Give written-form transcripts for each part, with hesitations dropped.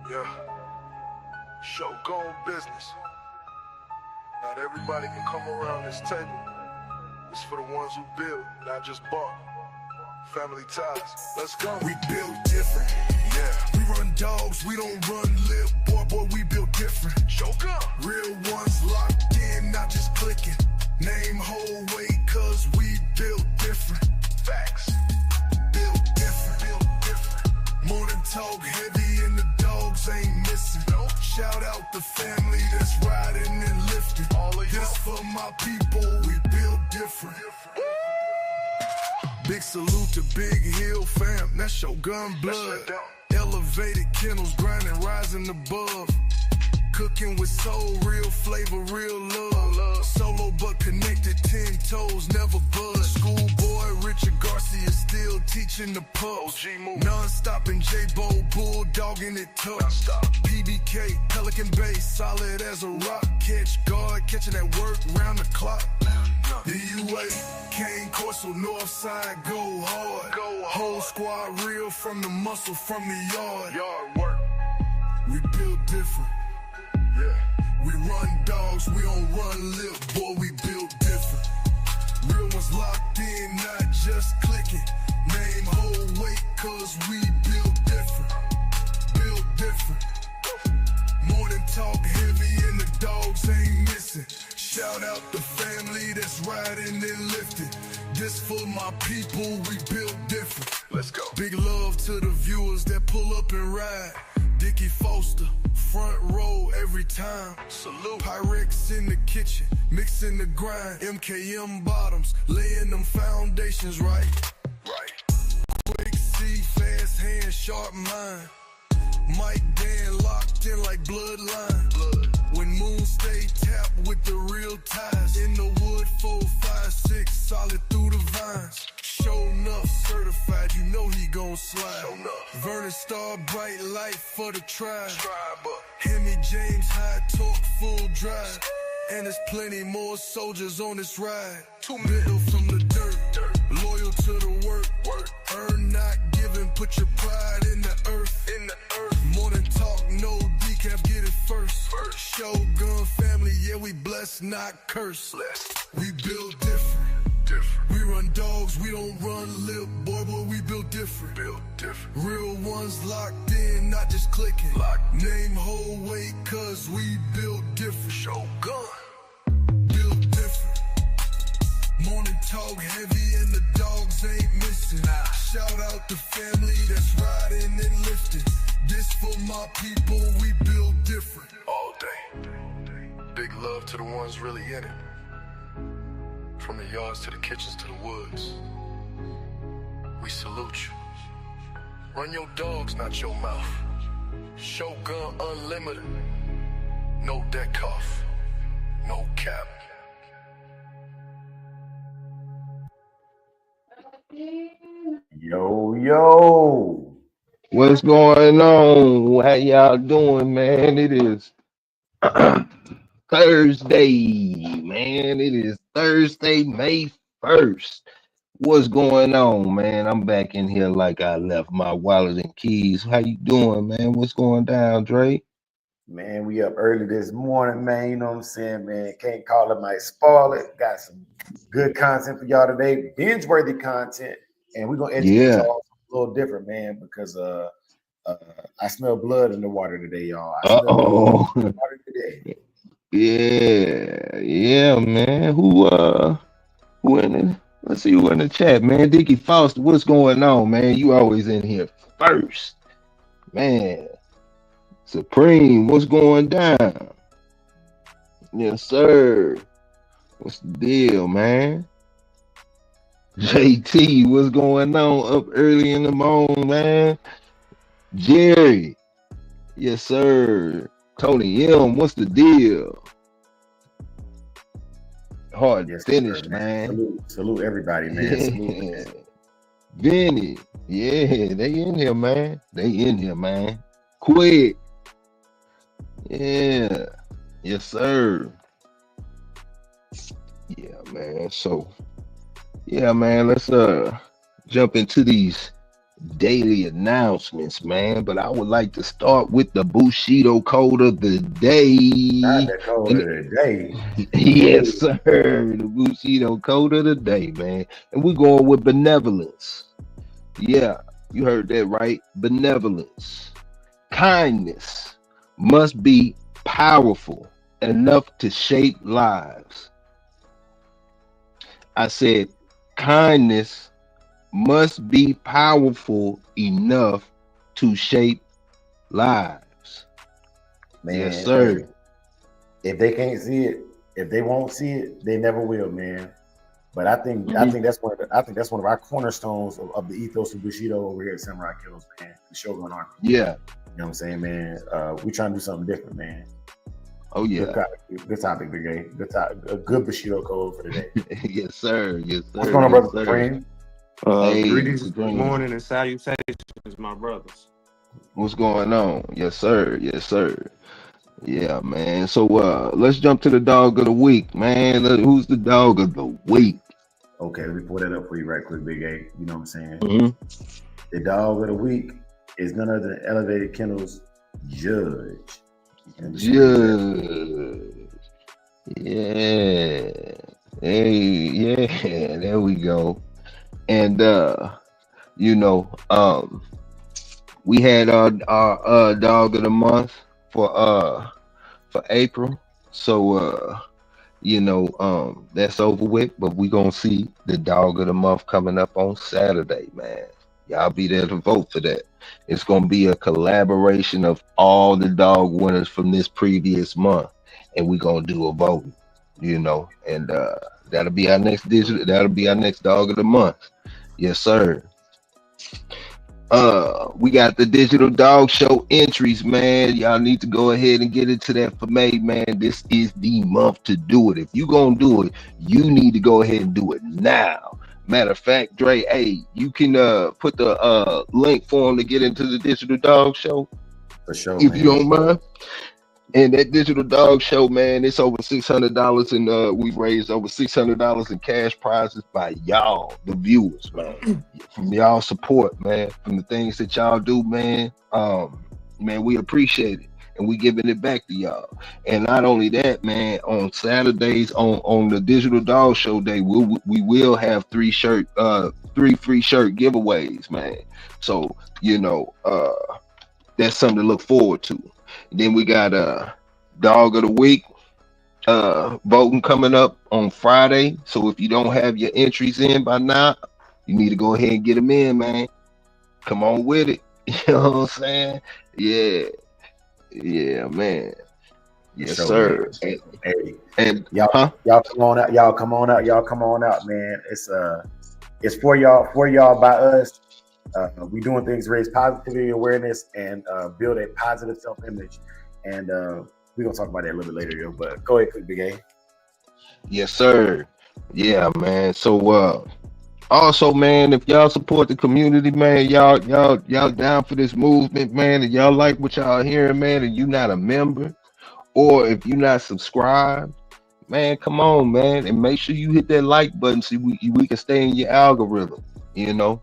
Yeah. Shogun business. Not everybody can come around this table. It's for the ones who build, not just bought. Family ties. Let's go. We build different. Yeah. We run dogs, we don't run lip. Boy, we build different. Shogun. Real ones locked in, not just clicking. Name whole weight, cause we build different. Facts. Build different. Build different. Morning talk heavy and the dogs ain't missing. Nope. Shout out the family that's riding and lifting. All of This y'all. for my people, we build different. Big salute to Big Hill fam, that's Shogun blood. Let's shut down. Elevated kennels, grinding, rising above. Cooking with soul, real flavor, real love. Solo but connected, 10 toes, never bud. Schoolboy Richard Garcia still teaching the pups. OG move. Non-stopping J-Bo, bulldogging it tough. Non-stop. PBK, Pelican Bay, solid as a rock. Catch guard, catching that work round the clock. The UA, Kane Corso, north side, go hard. Go hard. Whole squad real from the muscle, from the yard. Yard work. We build different. Yeah. We run dogs, we don't run lip, boy, we build different. Real ones locked in, not just clicking. Name whole weight, cause we build different. Build different. Morning talk heavy and the dogs ain't missing. Shout out the family that's riding and lifting. This for my people, we build different. Let's go. Big love to the viewers that pull up and ride. Dickie Foster, front row every time. Salute. Pyrex in the kitchen, mixing the grind. MKM bottoms, laying them foundations right. Right. Quick C, fast hand, sharp mind. Mike Dan locked in like bloodline. Blood. When Moon stay tapped with the real ties. In the wood, 4, 5, 6, solid through the vines. Show enough certified, you know he gon' slide. Show enough. Vernon Star, bright light for the tribe. Tribe up. Hemi James, high torque, full drive. And there's plenty more soldiers on this ride. 2 Built from the dirt, loyal to the work. Work. Earn not given, put your pride in the earth. In the earth. Morning talk, no DECAFF, get it first. Shogun family, yeah, we blessed, not cursed. Blessed. We build different. Different. We run dogs, we don't run lip. Boy, we build different. Build different. Real ones locked in, not just clicking. Locked. Name whole weight, cause we build different. Shogun. Build different. Morning talk heavy and the dogs ain't missing. Nah. Shout out the family that's riding and lifting. This for my people, we build different. All day. Big love to the ones really in it. From the yards to the kitchens to the woods. We salute you. Run your dogs, not your mouth. Shogun Unlimited. No DECAFF. No cap. Yo, what's going on? How y'all doing, man? It is Thursday, man. It is Thursday, May 1st. What's going on, man? I'm back in here like I left my wallet and keys. How you doing, man? What's going down, Dre? Man, we up early this morning, man. You know what I'm saying, man? Can't call it, might spoil it. Got some good content for y'all today, binge-worthy content, and we're gonna educate y'all a little different, man, because I smell blood in the water today, y'all. I smell blood in the water today. Yeah, man. Who in it? Let's see who in the chat, man. Dickie Foster, what's going on, man? You always in here first, man. Supreme, what's going down? Yes, sir. What's the deal, man? JT, what's going on up early in the morning, man? Jerry, yes, sir. Tony M, what's the deal? Hard Yes, finish, sir, man. Salute everybody, man. Salute. Vinny, yeah, they in here, man. They in here, man. Quick. Yeah. Yes, sir. Yeah, man. So, yeah, man, let's jump into these daily announcements, man. But I would like to start with the Bushido code of the day. Not the code of the day. Yes, sir. The Bushido code of the day, man. And we're going with benevolence. Yeah, you heard that right. Benevolence. Kindness must be powerful enough to shape lives. I said kindness must be powerful enough to shape lives. Man, yes, sir. hey, if they can't see it, if they won't see it, they never will, man. But I think that's one of our cornerstones of the ethos of Bushido over here at Samurai Kennels, man. The Shogun Army. Yeah. You know what I'm saying, man? We trying to do something different, man. Oh yeah. Good topic, Big A. Good topic. A good Bushido code for today. Yes, sir. Yes, sir. What's going on, brother? Supreme? Greetings, good morning, and salutations, my brothers. What's going on? Yes, sir. Yes, sir. Yeah, man. So let's jump to the dog of the week, man. Who's the dog of the week? Okay, let me pull that up for you right quick, Big A. You know what I'm saying? Mm-hmm. The dog of the week is none other than Elevated Kennels Judge. Judge. Yeah. Hey, yeah. There we go. And you know, we had our dog of the month for April. So you know, that's over with, but we gonna see the dog of the month coming up on Saturday, man. Y'all be there to vote for that. It's gonna be a collaboration of all the dog winners from this previous month, and we gonna do a vote, you know, and that'll be our next dog of the month. Yes, sir. We got the digital dog show entries, man. Y'all need to go ahead and get into that for May, man. This is the month to do it. If you gonna do it, you need to go ahead and do it now. Matter of fact, Dre, hey, you can put the link for them to get into the digital dog show. For sure, if man. you don't mind. And that digital dog show, man, it's over $600, and we've raised over $600 in cash prizes by y'all, the viewers, man. From y'all support, man, from the things that y'all do, man. Man, we appreciate it, and we giving it back to y'all. And not only that, man, on Saturdays on the digital dog show day, we will have three free shirt giveaways, man. So you know, that's something to look forward to. Then we got dog of the week voting coming up on Friday. So if you don't have your entries in by now, you need to go ahead and get them in, man. Come on with it. You know what I'm saying? Yeah, man. Yes, so, sir. Man. Hey, and y'all come on out. Y'all come on out, man. It's for y'all by us. We doing things to raise positivity, awareness, and build a positive self-image. And we're gonna talk about that a little bit later, yo. But go ahead, quick, Big A. Yes, sir. Yeah, man. So also, man, if y'all support the community, man, y'all down for this movement, man, and y'all like what y'all hearing, man, and you not a member, or if you not subscribed, man, come on, man, and make sure you hit that like button so we can stay in your algorithm, you know.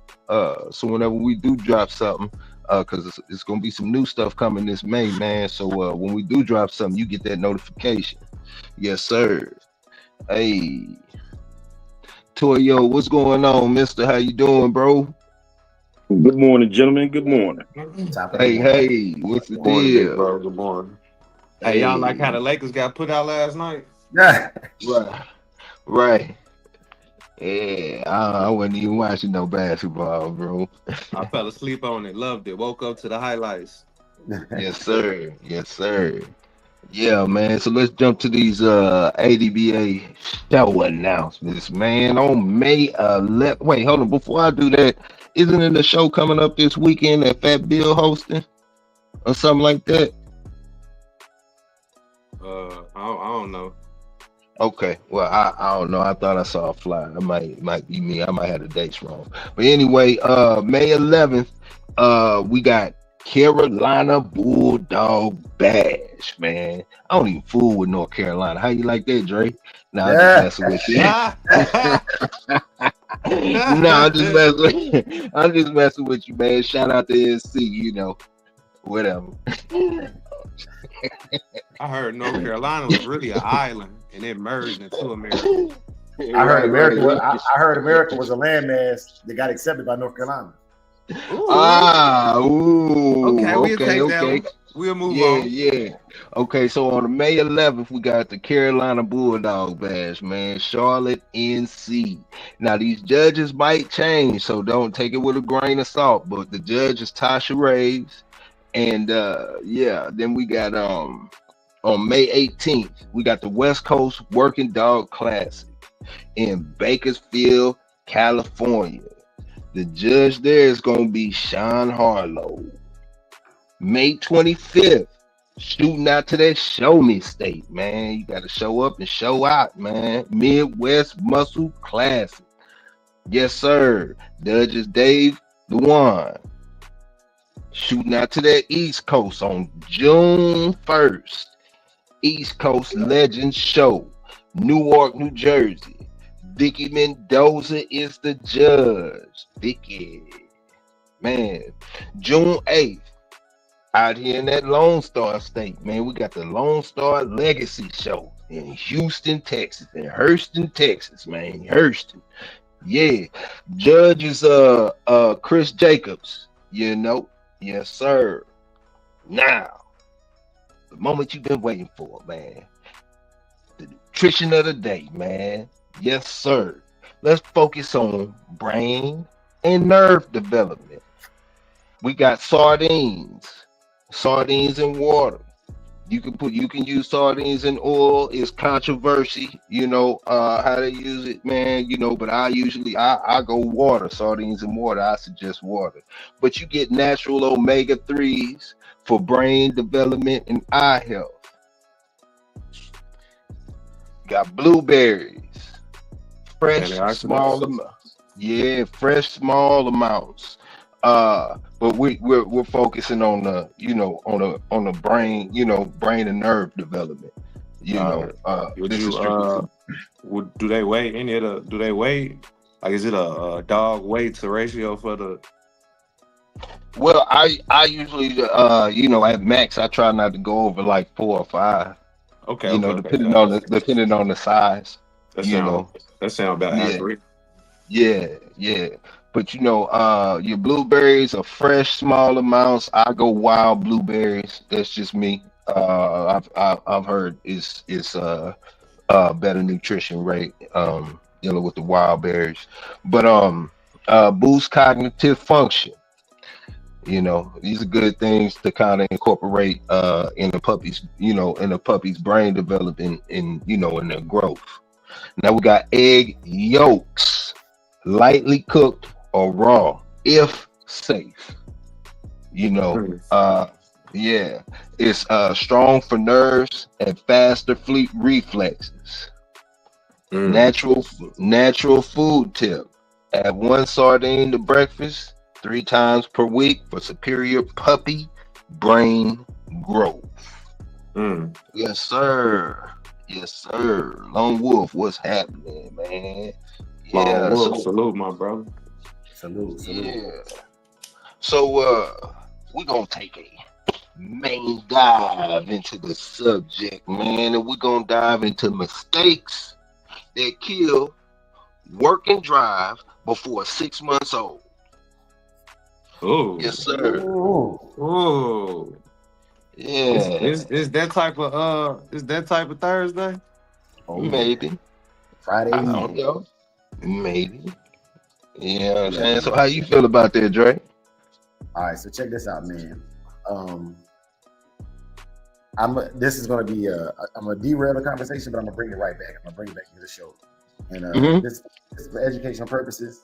So whenever we do drop something, because it's gonna be some new stuff coming this May, man. So when we do drop something, you get that notification. Yes, sir. Hey, Toyo, what's going on, mister? How you doing, bro? Good morning, gentlemen. Good morning. Hey, what's the deal? Bro. Good morning. Hey, y'all like how the Lakers got put out last night? Yeah. Right. Yeah, I wasn't even watching no basketball, bro. I fell asleep on it. Loved it. Woke up to the highlights. Yes, sir. Yes, sir. Yeah, man. So let's jump to these ADBA show announcements, man. On May 11th. Wait, hold on. Before I do that, isn't it a show coming up this weekend that Fat Bill hosting or something like that? I don't know. Okay, well, I don't know. I thought I saw a flyer. I might be me. I might have the dates wrong. But anyway, May 11th, we got Carolina Bulldog Bash, man. I don't even fool with North Carolina. How you like that, Dre? Nah, I'm just messing with you. No, I'm just messing with I'm just messing with you, man. Shout out to NC, whatever. I heard North Carolina was really an island and it merged into America. I heard Right. I heard America was a landmass that got accepted by North Carolina. Okay, we'll take that Okay. one. We'll move on. Yeah. Okay, so on May 11th, we got the Carolina Bulldog Bash, man. Charlotte, NC. Now, these judges might change, so don't take it with a grain of salt, but the judge is Tasha Raves. And then we got on May 18th, we got the West Coast Working Dog Classic in Bakersfield, California. The judge there is going to be Sean Harlow. May 25th, shooting out to that show me state, man. You got to show up and show out, man. Midwest Muscle Classic. Yes, sir. Judges Dave Dewan. Shooting out to that East Coast on June 1st. East Coast Legends Show, Newark, New Jersey. Vicky Mendoza is the judge. Vicky. Man. June 8th. Out here in that Lone Star State, man, we got the Lone Star Legacy Show in Houston, Texas, in Hurston, Texas, man, Hurston. Yeah, judge is Chris Jacobs, yes, sir. Now, the moment you've been waiting for, man, the nutrition of the day, man, yes, sir. Let's focus on brain and nerve development. We got sardines in water. You can use sardines in oil. It's controversy, how they use it, man, but I go water, sardines in water. I suggest water. But you get natural omega-3s for brain development and eye health. Got blueberries, fresh small amounts. Yeah, fresh small amounts. But we're focusing on the on the brain, brain and nerve development. Do they weigh any of the? Do they weigh? Like, is it a dog weight to ratio for the? Well, I usually at max I try not to go over like 4 or 5. Okay. Depending on the size. That sound about accurate. Yeah. But your blueberries are fresh, small amounts. I go wild blueberries. That's just me. I've heard it's better nutrition rate dealing with the wild berries. But boost cognitive function. These are good things to kind of incorporate in the puppy's brain development in their growth. Now we got egg yolks, lightly cooked or raw, if safe. It's strong for nerves and faster fleet reflexes. Natural food tip: add 1 sardine to breakfast 3 times per week for superior puppy brain growth. Yes, sir. Lone Wolf, what's happening, man? Yeah, salute, my brother. Salute. Yeah. So we're gonna take a main dive into the subject, man, and we're gonna dive into mistakes that kill work and drive before 6 months old. Oh, yes, sir. Oh, yeah. Is that type of Thursday? Maybe Friday. I don't know. Maybe. Yeah, what I'm saying. So how you feel about that, Dre? All right, so check this out, man. This is gonna be I'm gonna derail the conversation, but I'm gonna bring it right back. I'm gonna bring it back to the show. And this is for educational purposes.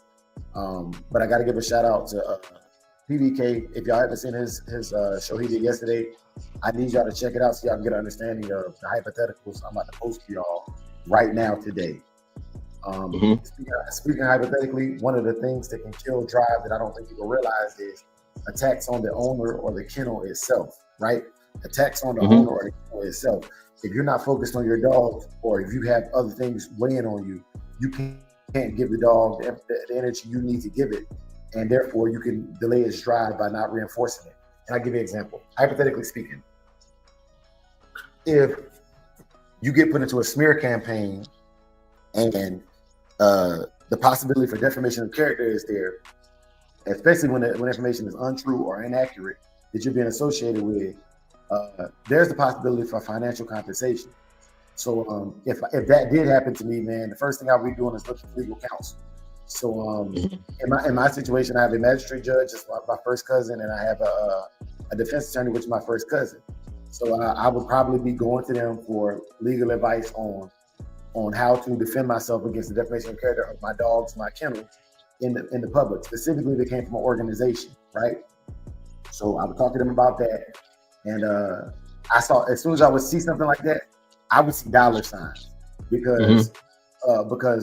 But I gotta give a shout out to PDK. If y'all haven't seen his show he did yesterday, I need y'all to check it out so y'all can get an understanding of the hypotheticals I'm about to post for y'all right now today. Speaking hypothetically, one of the things that can kill drive that I don't think people realize is attacks on the owner or the kennel itself, right? Attacks on the owner or the kennel itself. If you're not focused on your dog, or if you have other things weighing on you, you can can't give the dog the energy you need to give it, and therefore you can delay its drive by not reinforcing it. And I'll give you an example. Hypothetically speaking, if you get put into a smear campaign and the possibility for defamation of character is there, especially when information is untrue or inaccurate that you're being associated with, there's the possibility for financial compensation. So if that did happen to me, man, the first thing I'll be doing is looking for legal counsel. So in my situation, I have a magistrate judge, that's my first cousin, and I have a defense attorney, which is my first cousin. So I would probably be going to them for legal advice on how to defend myself against the defamation of character of my dogs, my kennel, in the public. Specifically, they came from an organization, right? So I would talk to them about that, and I saw, as soon as I would see something like that, I would see dollar signs because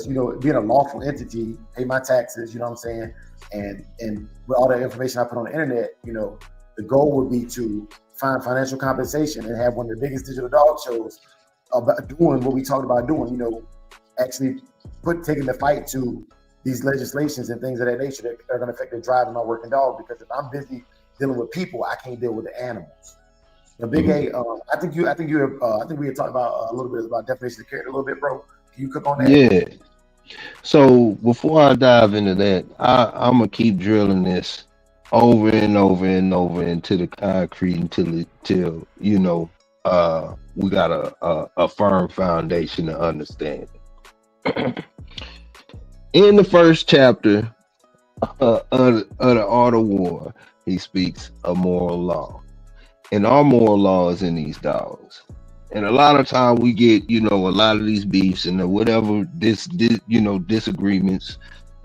you know, being a lawful entity, pay my taxes, you know what I'm saying, and with all that information I put on the internet, you know, the goal would be to find financial compensation and have one of the biggest digital dog shows about doing what we talked about doing, you know, actually taking the fight to these legislations and things of that nature that are going to affect the drive of my working dog. Because if I'm busy dealing with people, I can't deal with the animals. The Big A, I think we had talked about a little bit about definition of character a little bit, bro. Can you cook on that? Yeah. So before I dive into that, I'm gonna keep drilling this over and over and over into the concrete until you know we got a firm foundation to understand. In the first chapter of the Art of War, he speaks of moral law, and our moral law is in these dogs. And a lot of time we get, you know, a lot of these beefs and whatever disagreements,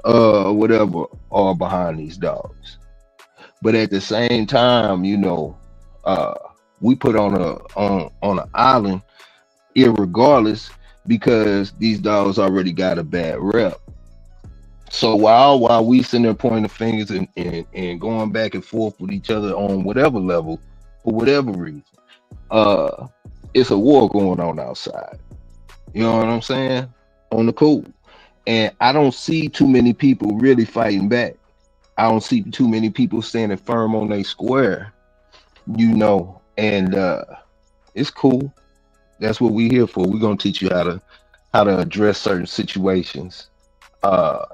whatever are behind these dogs. But at the same time, you know, we put on an island, irregardless, because these dogs already got a bad rep. So while we sitting there pointing the fingers and going back and forth with each other on whatever level, for whatever reason, it's a war going on outside. You know what I'm saying? On the cool. And I don't see too many people really fighting back. I don't see too many people standing firm on their square, you know, and it's cool. That's what we're here for. We're gonna teach you how to address certain situations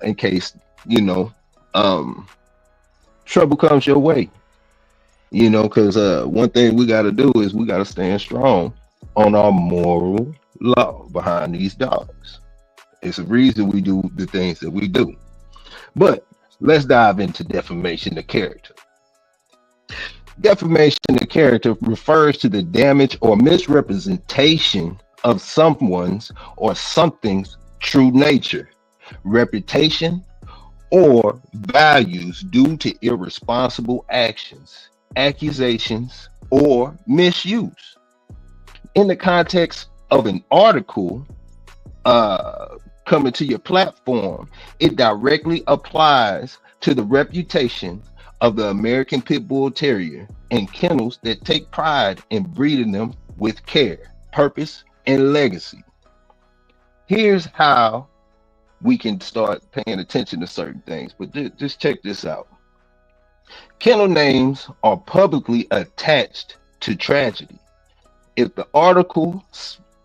in case, you know, trouble comes your way. You know, because one thing we got to do is we got to stand strong on our moral law behind these dogs. It's a reason we do the things that we do. But let's dive into defamation of character. Defamation of character refers to the damage or misrepresentation of someone's or something's true nature, reputation, or values due to irresponsible actions, accusations, or misuse. In the context of an article coming to your platform, it directly applies to the reputation of the American Pit Bull Terrier and kennels that take pride in breeding them with care, purpose, and legacy. Here's how we can start paying attention to certain things, but just check this out. Kennel names are publicly attached to tragedy. If the article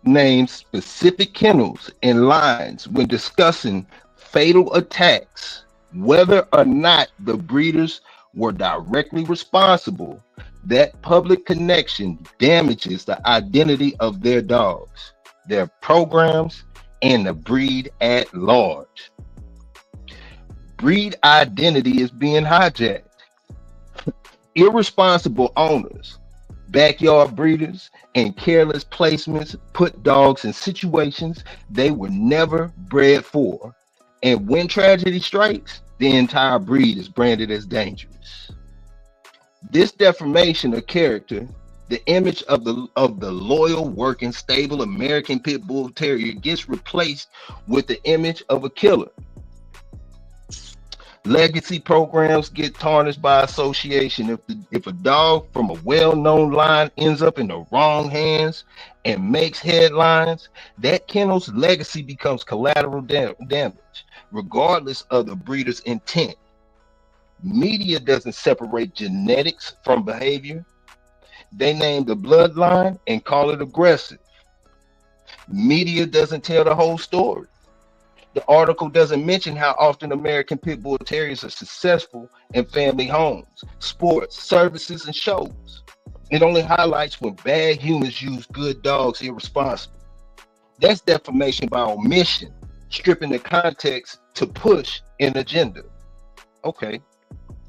names specific kennels and lines when discussing fatal attacks, whether or not the breeders were directly responsible, that public connection damages the identity of their dogs, their programs, and the breed at large. Breed identity is being hijacked. Irresponsible owners, backyard breeders, and careless placements put dogs in situations they were never bred for. And when tragedy strikes, the entire breed is branded as dangerous. This defamation of character, the image of the loyal, working, stable American Pit Bull Terrier gets replaced with the image of a killer. Legacy programs get tarnished by association. If a dog from a well-known line ends up in the wrong hands and makes headlines, that kennel's legacy becomes collateral damage. regardless of the breeder's intent. Media doesn't separate genetics from behavior. They name the bloodline and call it aggressive. Media doesn't tell the whole story. The article doesn't mention how often American Pit Bull Terriers are successful in family homes, sports, services, and shows. It only highlights when bad humans use good dogs irresponsibly. That's defamation by omission, stripping the context to push an agenda. Okay,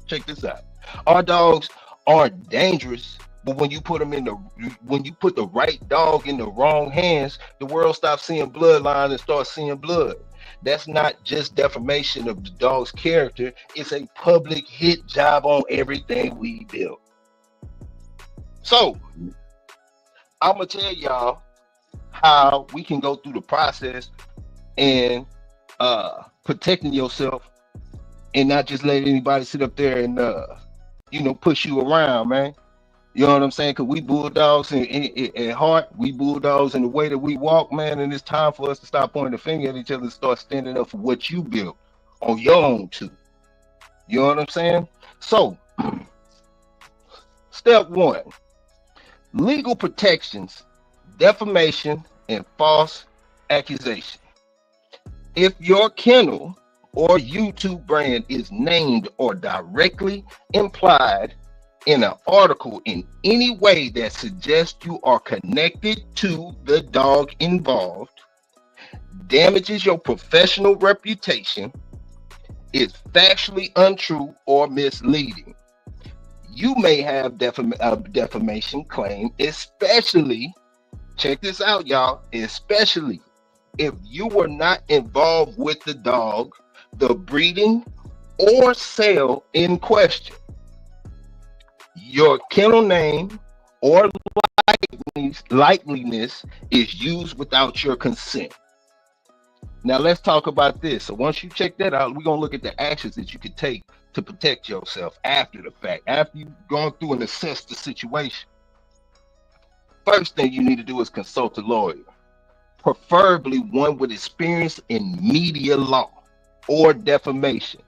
check this out. Our dogs aren't dangerous, but when you put the right dog in the wrong hands, the world stops seeing bloodline and starts seeing blood. That's not just defamation of the dog's character, it's a public hit job on everything we built. So, I'm gonna tell y'all how we can go through the process and protecting yourself and not just let anybody sit up there and push you around, man. You know what I'm saying? Because we bulldogs at heart, we bulldogs in the way that we walk, man. And it's time for us to stop pointing the finger at each other and start standing up for what you built on your own too. You know what I'm saying? So, step one, legal protections, defamation, and false accusation. If your kennel or YouTube brand is named or directly implied in an article in any way that suggests you are connected to the dog involved, damages your professional reputation, is factually untrue or misleading, you may have a defamation claim, especially, check this out, y'all, especially if you were not involved with the dog, the breeding, or sale in question. Your kennel name or likeliness is used without your consent. Now let's talk about this. So once you check that out, we're going to look at the actions that you can take to protect yourself after the fact, after you've gone through and assessed the situation. First thing you need to do is consult a lawyer, preferably one with experience in media law or defamation.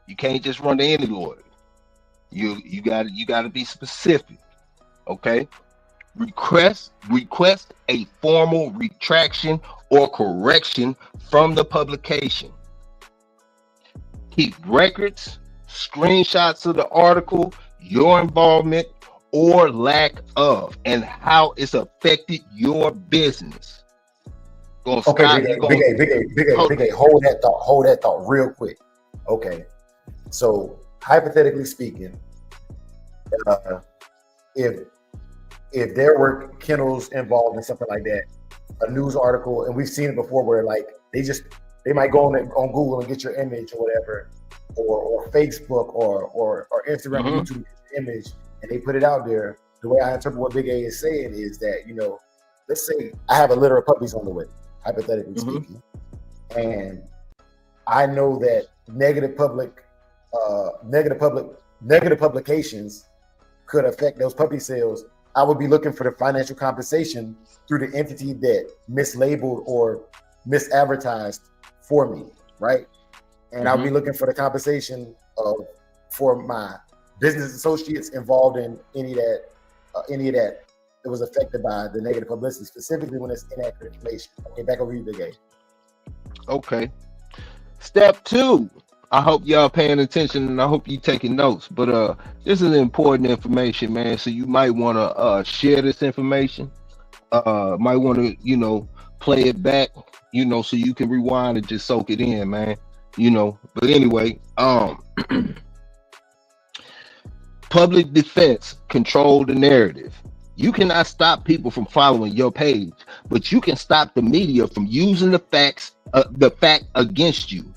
You can't just run to any lawyer. You got to be specific, okay? Request a formal retraction or correction from the publication. Keep records, screenshots of the article, your involvement or lack of, and how it's affected your business. Okay, Big A, hold that thought real quick. Okay, so hypothetically speaking, if there were kennels involved in something like that, a news article, and we've seen it before where like they might go on Google and get your image or whatever, or Facebook or Instagram or YouTube image, and they put it out there. The way I interpret what Big A is saying is that, let's say I have a litter of puppies on the way, hypothetically speaking, and I know that negative publications could affect those puppy sales. I would be looking for the financial compensation through the entity that mislabeled or misadvertised for me, right? And I'll be looking for the compensation for my business associates involved in any of that that was affected by the negative publicity, specifically when it's inaccurate information. Okay, back over to you, Big A. Okay. Step 2. I hope y'all paying attention and I hope you taking notes. But this is important information, man. So you might want to share this information. Might want to, play it back, so you can rewind and just soak it in, man. But anyway, public defense, control the narrative. You cannot stop people from following your page, but you can stop the media from using the fact against you.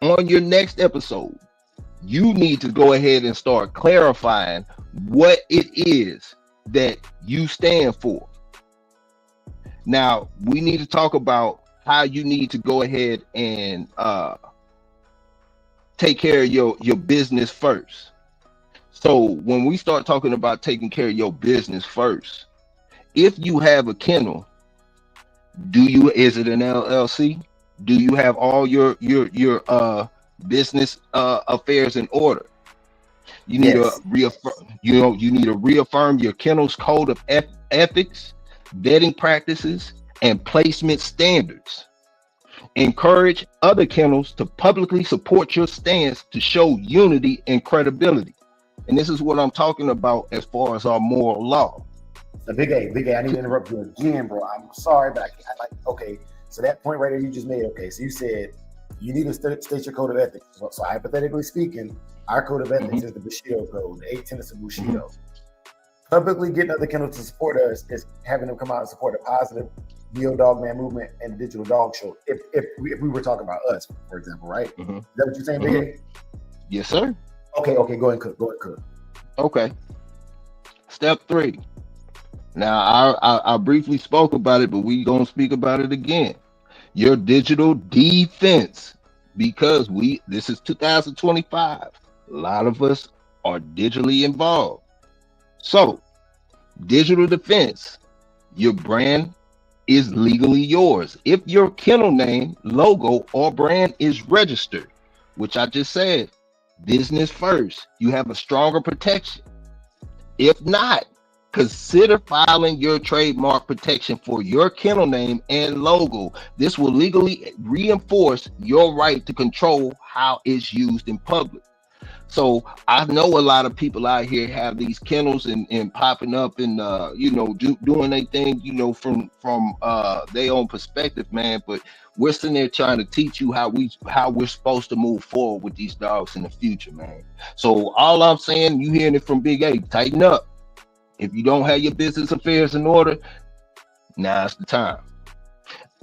On your next episode, you need to go ahead and start clarifying what it is that you stand for. Now, we need to talk about how you need to go ahead and take care of your business first. So when we start talking about taking care of your business first, if you have a kennel, is it an LLC? Do you have all your business affairs in order? You need to Yes. reaffirm, you need to reaffirm your kennel's code of ethics, vetting practices, and placement standards. Encourage other kennels to publicly support your stance to show unity and credibility. And this is what I'm talking about as far as our moral law. Big A, I need to interrupt you again, bro. I'm sorry, but I like, okay, so that point right there you just made, okay, so you said you need to state your code of ethics. So hypothetically speaking, our code of ethics is the Bushido code, the 8 tenets of Bushido. Publicly getting other kennels to support us is having them come out and support a positive Neo Dogman movement and digital dog show. If we were talking about us, for example, right? Is that what you're saying, Big A? Yes, sir. Okay, go ahead and cook. Okay. Step 3. Now, I briefly spoke about it, but we gonna speak about it again. Your digital defense, because this is 2025. A lot of us are digitally involved. So, digital defense, your brand is legally yours. If your kennel name, logo, or brand is registered, which I just said, business first, you have a stronger protection. If not, consider filing your trademark protection for your kennel name and logo. This will legally reinforce your right to control how it's used in public. So I know a lot of people out here have these kennels and popping up and doing their thing, from their own perspective, man. But we're sitting there trying to teach you how we're supposed to move forward with these dogs in the future, man. So all I'm saying, you hearing it from Big A, tighten up. If you don't have your business affairs in order, now's the time.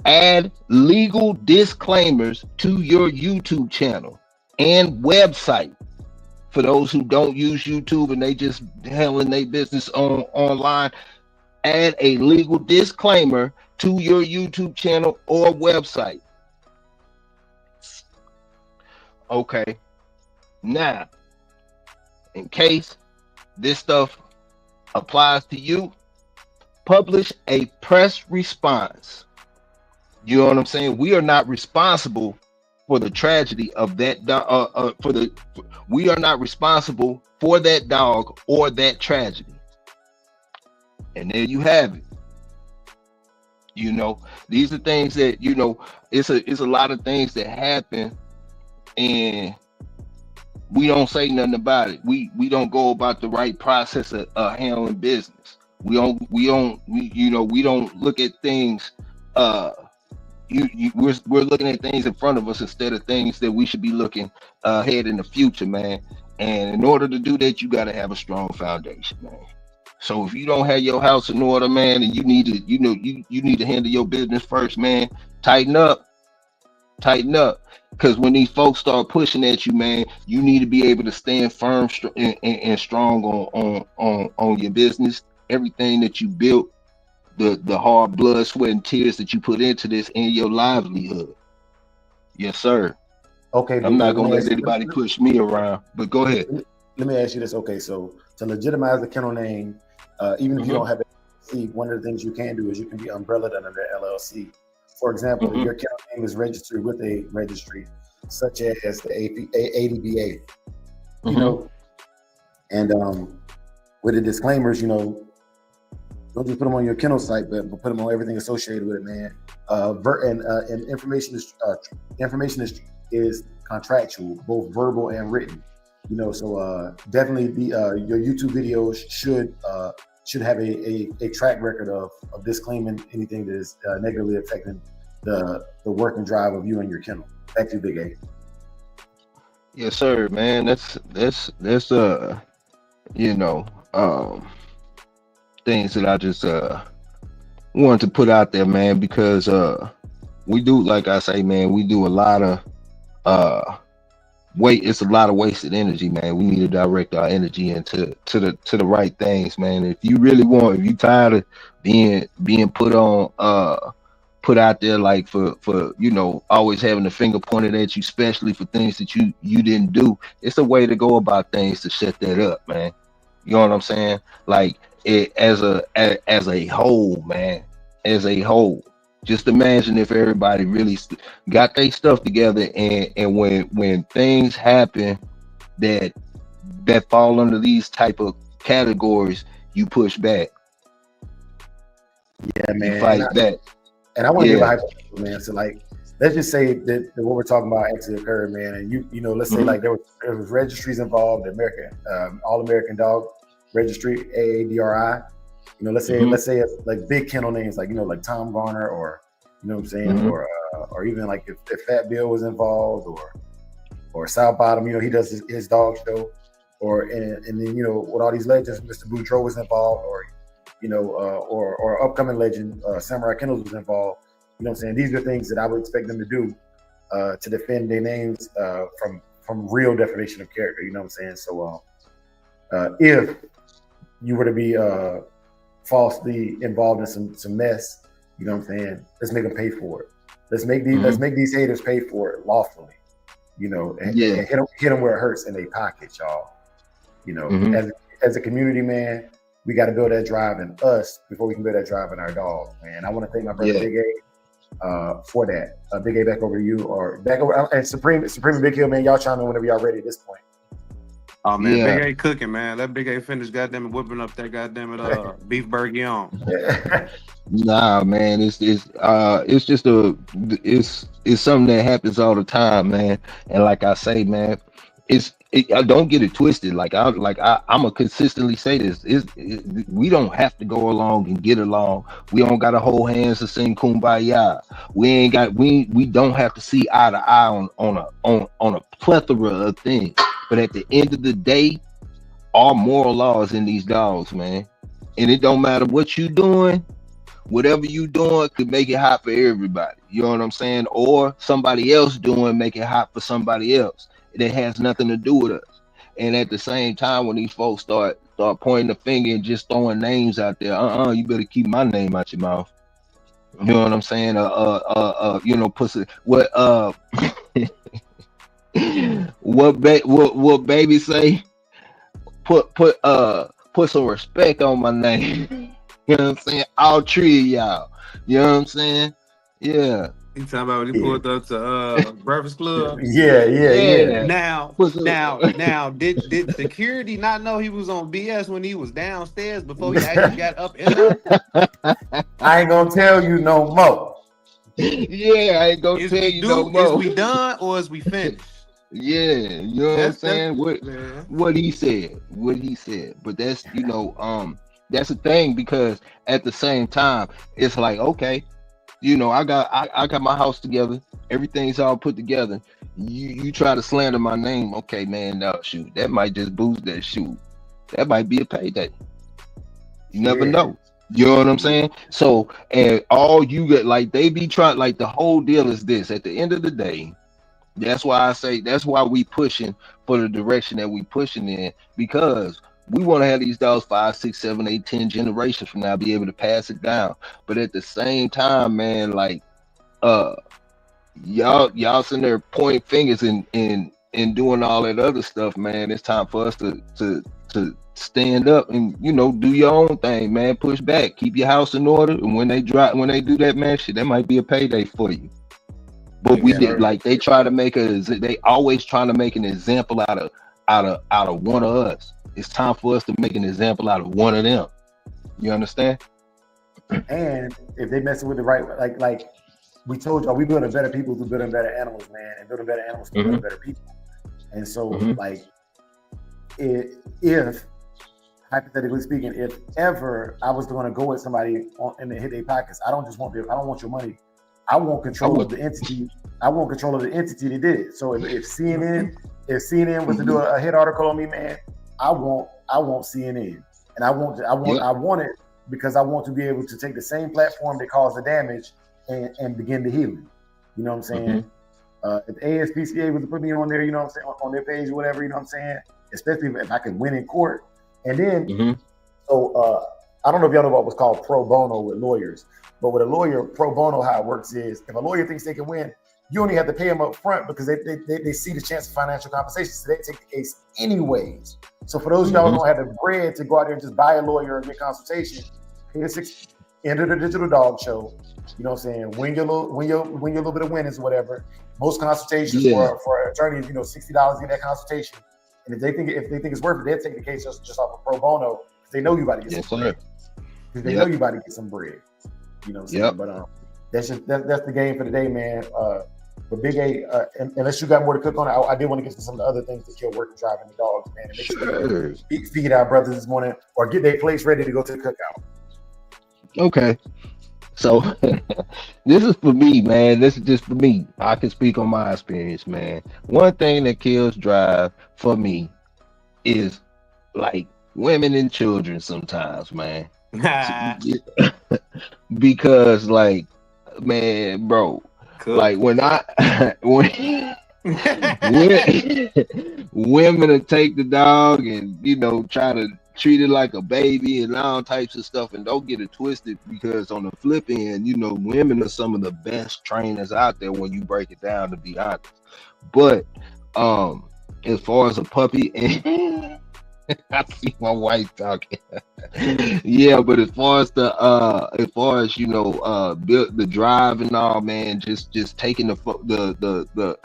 Add legal disclaimers to your YouTube channel and website. For those who don't use YouTube and they just handling their business online, add a legal disclaimer to your YouTube channel or website. Okay. Now, in case this stuff applies to you, publish a press response. You know what I'm saying? We are not responsible for the tragedy of that we are not responsible for that dog or that tragedy. And there you have it. These are things that, it's a lot of things that happen and we don't say nothing about it. We don't go about the right process of handling business. We don't look at things. We're looking at things in front of us instead of things that we should be looking ahead in the future, man. And in order to do that, you got to have a strong foundation, man. So if you don't have your house in order, man, and you need to, you need to handle your business first, man. Tighten up. Because when these folks start pushing at you, man, you need to be able to stand firm and strong on your business. Everything that you built, the hard blood, sweat, and tears that you put into this and your livelihood. Yes, sir. Okay. I'm not going to let anybody push me around, but go ahead. Let me ask you this. Okay, so to legitimize the kennel name, even if you don't have LLC, one of the things you can do is you can be umbrellaed under the LLC. For example, if your kennel name is registered with a registry, such as the ADBA, and with the disclaimers, don't just put them on your kennel site, but put them on everything associated with it, man. And information is contractual, both verbal and written. So definitely your YouTube videos should have a track record of disclaiming anything that is negatively affecting the work and drive of you and your kennel. Back to you, Big A. Yes, sir, man. That's things that I just wanted to put out there, man, because we do, like I say, man, we do a lot of it's a lot of wasted energy, man. We need to direct our energy into the right things, man. If you tired of being put out there, like for always having the finger pointed at you, especially for things that you didn't do, it's a way to go about things to shut that up, man. You know what I'm saying? Like as a whole, man, as a whole, Just imagine if everybody really got their stuff together, and when things happen that fall under these type of categories, you push back. Yeah, man. You fight back. And I want to give a hypothetical, man. So like, let's just say that what we're talking about actually occurred, man. And you know, let's say like there was registries involved, American All American Dog Registry, AADRI. You know, let's say it's like big kennel names, like, you know, like Tom Garner, or, you know what I'm saying, or even like if Fat Bill was involved, or South Bottom, you know, he does his dog show, and then, you know, with all these legends, Mr. Boudreaux was involved, or, you know, or upcoming legend, Samurai Kennels was involved. You know what I'm saying? These are things that I would expect them to do to defend their names from real defamation of character. You know what I'm saying? So if you were to be falsely involved in some mess, you know what I'm saying, let's make them pay for it. Let's make these haters pay for it lawfully. You know, and hit them where it hurts in their pocket, y'all. You know, as a community, man, we got to build that drive in us before we can build that drive in our dogs, man. I want to thank my brother Big A for that. Big A, back over to you, or back over, and Supreme and Big Hill, man. Y'all chime in whenever y'all ready at this point. Oh man, Big A cooking, man. Let Big A finish, goddamn it, whipping up that goddamn it, beef bourguignon. Nah, man, it's just it's something that happens all the time, man. And like I say, man, I don't get it twisted. I'ma consistently say this: we don't have to go along and get along. We don't got to hold hands to sing kumbaya. We don't have to see eye to eye on a plethora of things. But at the end of the day, our moral law is in these dogs, man. And it don't matter what you doing. Whatever you doing could make it hot for everybody. You know what I'm saying? Or somebody else doing make it hot for somebody else. It has nothing to do with us. And at the same time, when these folks start pointing the finger and just throwing names out there, you better keep my name out your mouth. You know what I'm saying? You know, pussy. What what baby say? Put some respect on my name. You know what I'm saying? All three of y'all. You know what I'm saying? Yeah. You talking about when he pulled up to Breakfast Club? Yeah. Now, did security not know he was on BS when he was downstairs before he actually got up in there? I ain't gonna tell you no more. Yeah, I ain't gonna tell you no more. Is we done or is we finished? Yeah, you know what I'm saying? What he said. But that's, you know, that's the thing, because at the same time, it's like, okay, you know, I got my house together, everything's all put together. You try to slander my name, okay, man, no, shoot, that might just boost that shoot. That might be a payday. You never know. You know what I'm saying? So, and all you get, like, they be trying, like, the whole deal is this: at the end of the day, that's why we pushing for the direction that we pushing in, because we want to have these dogs 5, 6, 7, 8, 10 generations from now, be able to pass it down. But at the same time, man, like, y'all sitting there pointing fingers and doing all that other stuff, man. It's time for us to stand up and, you know, do your own thing, man. Push back, keep your house in order, and when they do that, man, shit, that might be a payday for you. But we did, like, they always trying to make an example out of one of us. It's time for us to make an example out of one of them. You understand? And if they messing with the right, like we told y'all, we building better people through building better animals, man, and building better animals through building better people. And so, like, if hypothetically speaking, if ever I was going to go with somebody and hit their pockets, I don't want your money. I want control of the entity. I want control of the entity that did it. So if CNN was to do a hit article on me, man, I want CNN, and I want it because I want to be able to take the same platform that caused the damage and begin the healing. You know what I'm saying? If ASPCA was to put me on there, you know what I'm saying, on their page or whatever, you know what I'm saying, especially if I could win in court. And then, so I don't know if y'all know about what's called pro bono with lawyers, but with a lawyer, pro bono, how it works is, if a lawyer thinks they can win, you only have to pay them up front because they see the chance of financial compensation, so they take the case anyways. So for those of y'all who don't have the bread to go out there and just buy a lawyer or get consultation, pay the enter the digital dog show. You know what I'm saying? Win your little bit of winnings or whatever. Most consultations for attorneys, $60 to get that consultation. And if they think it's worth it, they'll take the case just off of pro bono because they know you about to get some bread. Because they know you about to get some bread. You know what I'm saying? But that's the game for the day, man. But Big A, unless you got more to cook on it, I did want to get to some of the other things that kill working driving the dogs, man. And make sure you feed our brothers this morning or get their plates ready to go to the cookout. Okay. So this is for me, man. This is just for me. I can speak on my experience, man. One thing that kills drive for me is like women and children sometimes, man. Because like, man, bro, like when women will take the dog and try to treat it like a baby and all types of stuff, and don't get it twisted, because on the flip end, women are some of the best trainers out there when you break it down, to be honest. But as far as a puppy, and I see my wife talking. Yeah, but as far as the build the drive and all, man, just taking the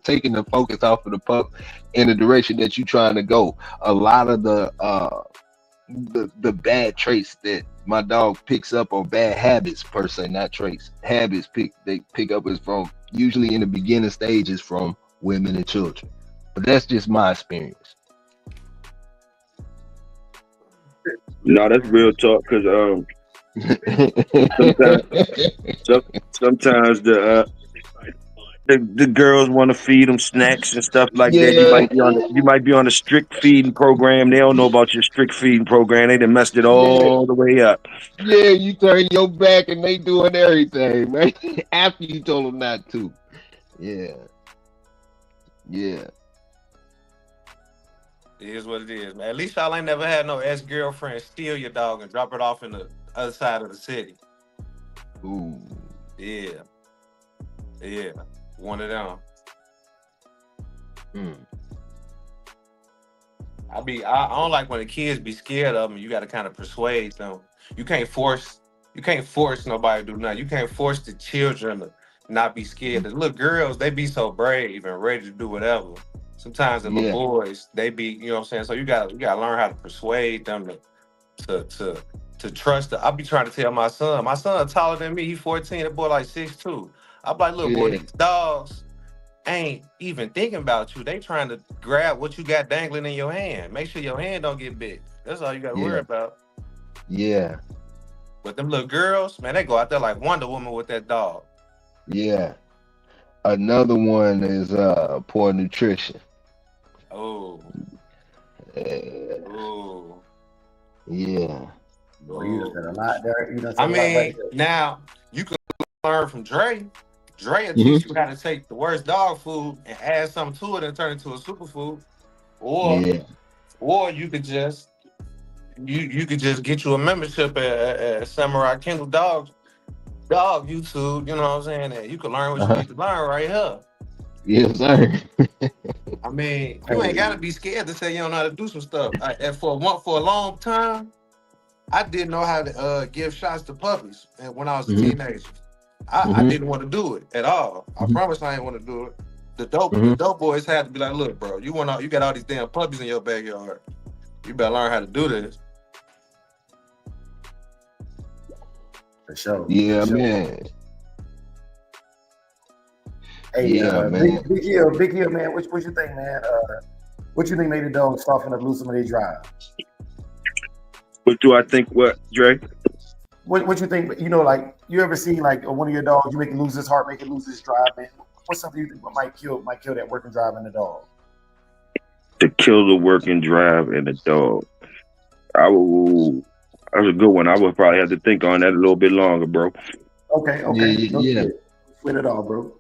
taking the focus off of the pup in the direction that you're trying to go. A lot of the bad traits that my dog picks up, or bad habits per se, not traits, habits they pick up, is from usually in the beginning stages from women and children. But that's just my experience. No, that's real talk, because sometimes the girls want to feed them snacks and stuff like that. You might be on a strict feeding program. They don't know about your strict feeding program. They done messed it all the way up. Yeah, you turn your back and they doing everything, man. After you told them not to. Yeah. It is what it is, man. At least y'all ain't never had no ex-girlfriend steal your dog and drop it off in the other side of the city. Ooh. Yeah. One of them. I don't like when the kids be scared of them. You got to kind of persuade them. You can't force nobody to do nothing. You can't force the children to not be scared. The little girls, they be so brave and ready to do whatever. Sometimes the little boys, they be, you know what I'm saying? So you gotta learn how to persuade them to trust. I be trying to tell my son taller than me, he's 14, that boy like 6'2". I be like, look, boy, these dogs ain't even thinking about you. They trying to grab what you got dangling in your hand. Make sure your hand don't get big. That's all you gotta worry about. Yeah. But them little girls, man, they go out there like Wonder Woman with that dog. Yeah. Another one is poor nutrition. Oh. Yeah. Boy, you just got a lot there. I mean, now you can learn from Dre. Dre will teach you how to take the worst dog food and add something to it and turn it into a superfood. Or you could just get you a membership at Samurai Kennels dog YouTube, you know what I'm saying? And you can learn what you need to learn right here. Yes, sir. I mean, you ain't gotta be scared to say you don't know how to do some stuff. And for a long time, I didn't know how to give shots to puppies. And when I was a teenager, I didn't want to do it at all. I promise I didn't want to do it. The dope boys had to be like, look, bro, you got all these damn puppies in your backyard. You better learn how to do this. For sure. Yeah, man. Hey, man. Big Hill, man. What you think, man? What you think made the dogs soften up, lose some of their drive? What do I think? What, Dre? What you think? Like you ever see like one of your dogs, you make it lose his heart, make it lose his drive, man? What's something you think might kill that working drive in the dog? To kill the working drive in the dog. That's a good one. I would probably have to think on that a little bit longer, bro. Okay. Yeah. Split it all, bro.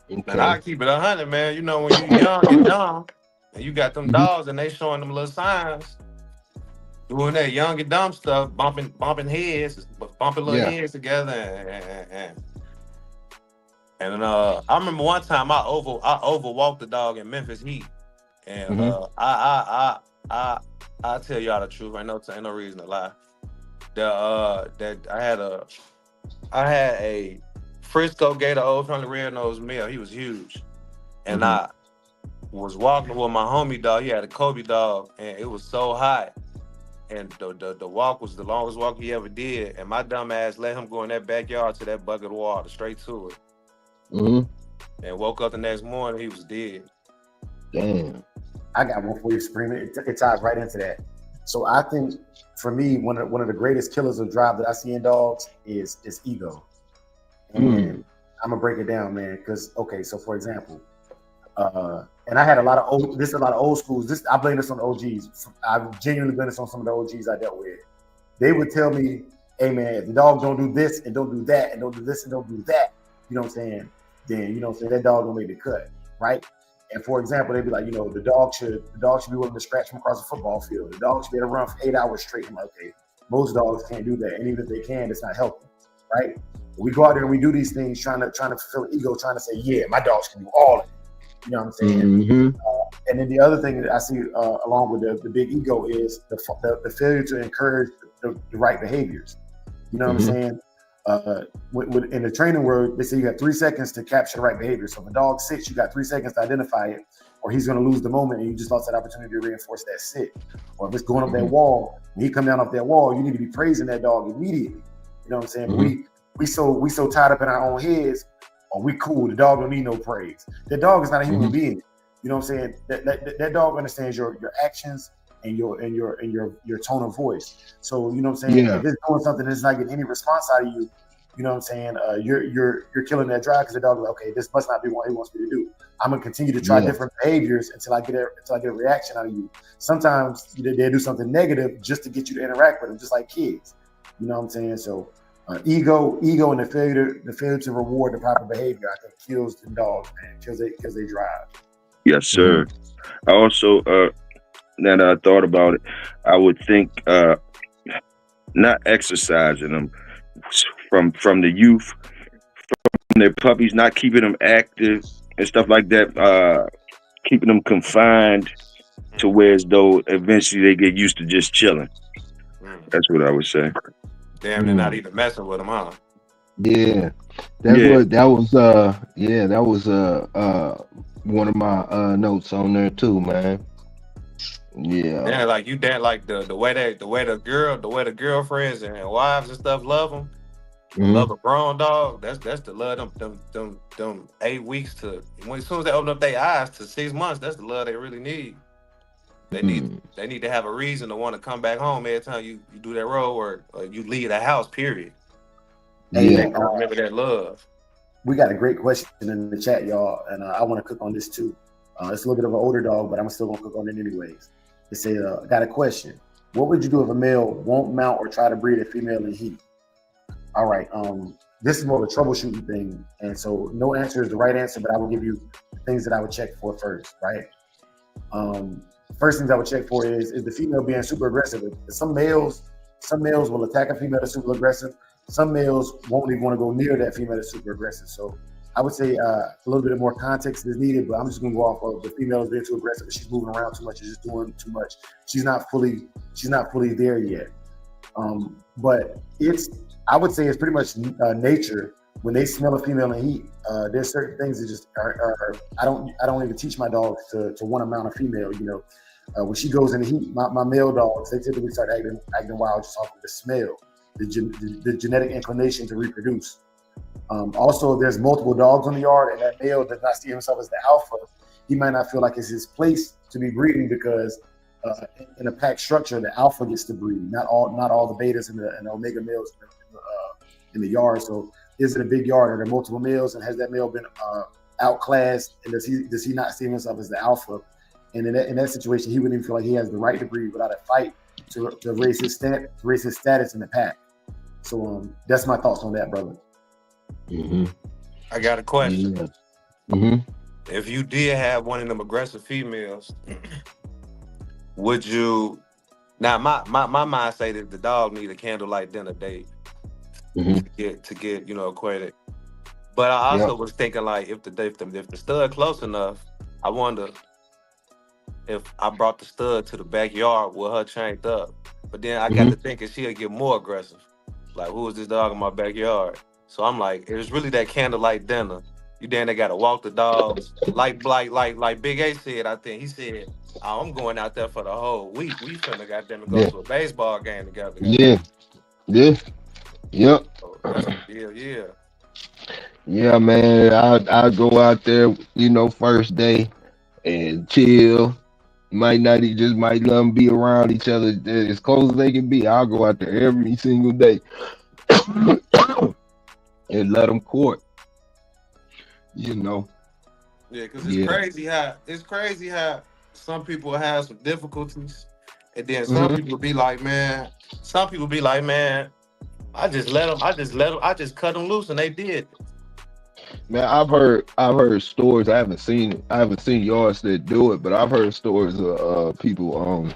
Okay. And I keep it 100, man. You know, when you young and dumb, and you got them dogs and they showing them little signs, doing that young and dumb stuff, bumping heads, bumping little heads together, and I remember one time I overwalked the dog in Memphis Heat, and I tell y'all the truth. Ain't no reason to lie. that I had a Frisco Gator Old Friendly Red Nose male. He was huge, and I was walking with my homie dog. He had a Kobe dog, and it was so hot. And the walk was the longest walk he ever did. And my dumb ass let him go in that backyard to that bucket of water, straight to it. And woke up the next morning, he was dead. Damn. I got one for you, Supreme. It ties right into that. So I think, for me, one of the greatest killers of drive that I see in dogs is ego. And I'm gonna break it down, man. Because so for example, and I had a lot of old schools. I blame this on the OGs. I've genuinely blamed this on some of the OGs I dealt with. They would tell me, "Hey man, if the dog don't do this and don't do that and don't do this and don't do that, you know what I'm saying? Then that dog don't make the cut, right?" And for example, they'd be like, the dog should be willing to scratch from across the football field. The dog should be able to run for 8 hours straight. I'm like, okay, most dogs can't do that, and even if they can, it's not healthy, right? We go out there and we do these things trying to fulfill ego, trying to say, yeah, my dogs can do all of it. You know what I'm saying? And then the other thing that I see along with the big ego is the failure to encourage the right behaviors. You know what I'm saying? In the training world, they say you got 3 seconds to capture the right behavior. So if a dog sits, you got 3 seconds to identify it, or he's going to lose the moment and you just lost that opportunity to reinforce that sit. Or if it's going up that wall, when he come down off that wall, you need to be praising that dog immediately. You know what I'm saying? We so tied up in our own heads. Oh, we cool. The dog don't need no praise. The dog is not a human being. You know what I'm saying? That dog understands your actions and your tone of voice. So you know what I'm saying? If it's doing something that's not getting any response out of you, you know what I'm saying? You're killing that drive because the dog is like, okay, this must not be what he wants me to do. I'm gonna continue to try different behaviors until I get a reaction out of you. Sometimes they do something negative just to get you to interact with them, just like kids. You know what I'm saying? So ego and the failure to reward the proper behavior, I think, kills the dogs, man, because they drive. Yes, sir. I also, now that I thought about it, I would think not exercising them from the youth, from their puppies, not keeping them active and stuff like that, keeping them confined to where as though eventually they get used to just chilling. That's what I would say. Damn, they're not even messing with them, huh? Yeah, that was one of my notes on there too, man. Yeah. Yeah, like the way the girlfriends and wives and stuff love them. Love a grown dog. That's the love them 8 weeks to as soon as they open up their eyes to 6 months. That's the love they really need. They need to have a reason to want to come back home every time you do that road work or you leave the house. Period. Remember that love. We got a great question in the chat, y'all, and I want to cook on this too. It's a little bit of an older dog, but I'm still gonna cook on it anyways. They say, got a question. What would you do if a male won't mount or try to breed a female in heat? All right. This is more of a troubleshooting thing, and so no answer is the right answer, but I will give you things that I would check for first, right? First things I would check for is the female being super aggressive. Some males will attack a female that's super aggressive. Some males won't even want to go near that female that's super aggressive. So I would say a little bit more context is needed, but I'm just going to go off of the female is being too aggressive. She's moving around too much. She's just doing too much. She's not fully there yet. But I would say it's pretty much nature. When they smell a female in heat, there's certain things that just are I don't even teach my dogs to want to mount a female. When she goes in the heat, my male dogs, they typically start acting wild just off of the smell, the genetic inclination to reproduce. Also, if there's multiple dogs in the yard and that male does not see himself as the alpha, he might not feel like it's his place to be breeding because in a pack structure, the alpha gets to breed, not all the betas and the omega males in the yard. So is it a big yard? Are there multiple males, and has that male been outclassed? And does he not see himself as the alpha? And in that situation, he wouldn't even feel like he has the right to breed without a fight to raise his status in the pack. So that's my thoughts on that, brother. I got a question. If you did have one of them aggressive females, would you? Now, my mind say that the dog need a candlelight dinner date to get acquainted. But I also was thinking like if the stud close enough, I wonder if I brought the stud to the backyard with her chained up, But then I got to thinking she'll get more aggressive. Like, who is this dog in my backyard? So I'm like, it was really that candlelight dinner. You then they gotta walk the dogs. Like Big A said, I think he said, oh, I'm going out there for the whole week. We finna goddamn go to a baseball game together. Yeah. Yep. So that's the deal, yeah. Yeah, man. I go out there, first day and chill. Might not just might let them be around each other as close as they can be. I'll go out there every single day and let them court. Yeah, because it's crazy how some people have some difficulties, and then some people be like, man. I just cut them loose, and they did. Man, I've heard stories. I haven't seen yours that do it, but I've heard stories of people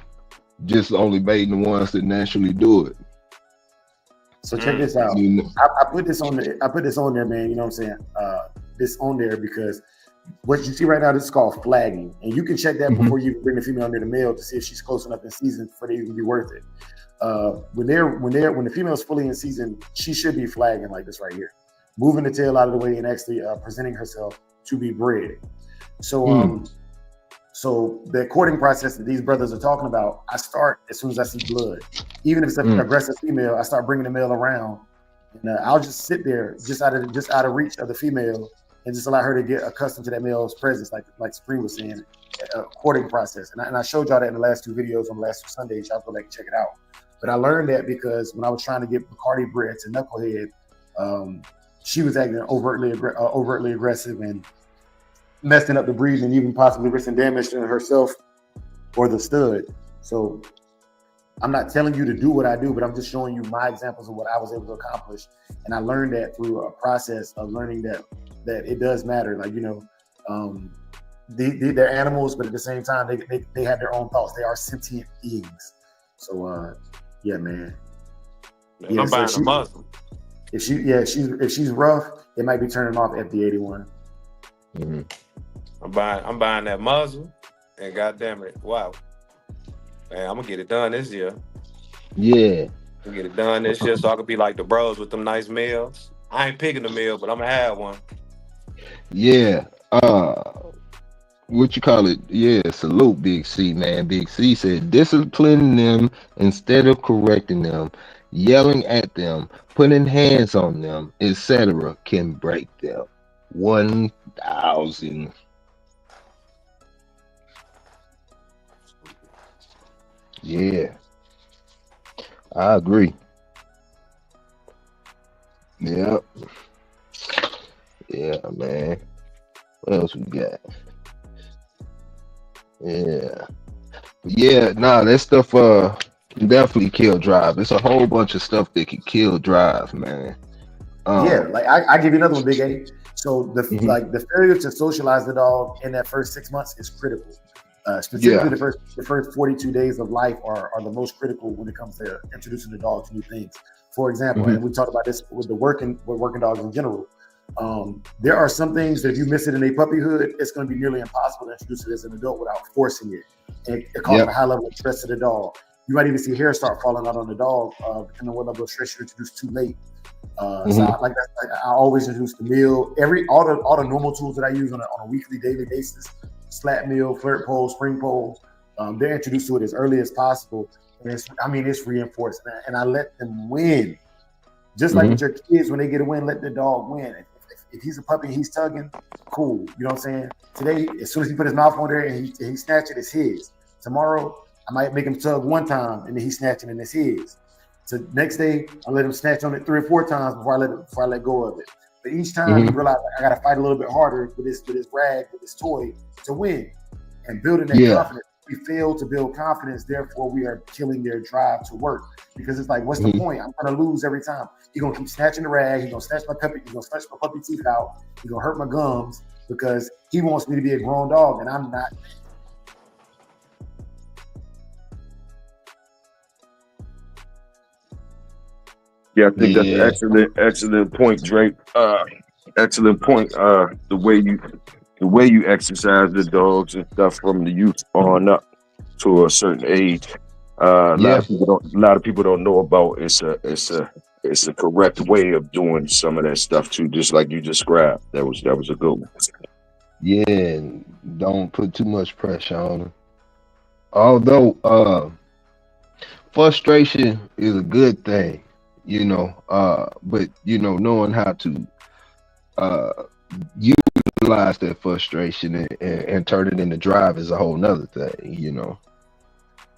just only baiting the ones that naturally do it. So check this out. I put this on there, man. You know what I'm saying? This on there because what you see right now, this is called flagging, and you can check that before you bring the female under the male to see if she's close enough in season for it to even be worth it. When the female is fully in season, she should be flagging like this right here, moving the tail out of the way and actually presenting herself to be bred. So so the courting process that these brothers are talking about, I start as soon as I see blood. Even if it's an aggressive female, I start bringing the male around, and I'll just sit there just out of reach of the female and just allow her to get accustomed to that male's presence, like Supreme was saying, courting process. And I showed y'all that in the last two videos on the last two Sundays. Y'all go back and check it out. But I learned that because when I was trying to get Bacardi bred to Knucklehead, she was acting overtly aggressive and messing up the breed and even possibly risking damage to herself or the stud. So I'm not telling you to do what I do, but I'm just showing you my examples of what I was able to accomplish. And I learned that through a process of learning that it does matter. Like, they're animals, but at the same time, they have their own thoughts. They are sentient beings. So, yeah, man. I'm buying a muzzle. If she's rough, it might be turning off FD81. I'm buying that muzzle, and goddamn it, wow, man, I'm gonna get it done this year. Yeah, I'm get it done this year, so I could be like the bros with them nice meals. I ain't picking the meal, but I'm gonna have one. Yeah. What you call it? Yeah, salute Big C, man. Big C said disciplining them instead of correcting them, yelling at them, putting hands on them, etc. can break them. 1,000. Yeah, I agree. Yep. Yeah, man. What else we got? Yeah, that stuff can definitely kill drive. It's a whole bunch of stuff that can kill drive, man. Like I give you another one, Big A. So the failure to socialize the dog in that first 6 months is critical. Specifically, the first 42 days of life are the most critical when it comes to introducing the dog to new things. For example, and we talked about this with working dogs in general. There are some things that if you miss it in a puppyhood, it's going to be nearly impossible to introduce it as an adult without forcing it. And it causes a high level of stress to the dog. You might even see hair start falling out on the dog, depending on what level of stress you introduce too late. So I always introduce the meal, all the normal tools that I use on a weekly, daily basis. Slap meal, flirt pole, spring pole. They're introduced to it as early as possible. And it's reinforced, man. And I let them win. Just like with your kids, when they get a win, let the dog win. If he's a puppy and he's tugging, cool. You know what I'm saying? Today, as soon as he put his mouth on there and he snatch it, it's his. Tomorrow, I might make him tug one time and then he's snatching and it's his. So next day, I let him snatch on it 3 or 4 times before I let go of it. But each time he realized I got to fight a little bit harder with this rag, with this toy to win. And building that confidence. We fail to build confidence, therefore we are killing their drive to work. Because it's like, what's the point? I'm gonna lose every time. He's gonna keep snatching the rag, he's gonna snatch my puppy teeth out, he's gonna hurt my gums because he wants me to be a grown dog and I'm not. Yeah, I think that's an excellent point, Drake. Excellent point. The way you exercise the dogs and stuff from the youth on up to a certain age. A lot of people don't know about. It's a correct way of doing some of that stuff too, just like you described. That was a good one. Yeah, and don't put too much pressure on them. Although frustration is a good thing, but knowing how to utilize that frustration and turn it into drive is a whole nother thing.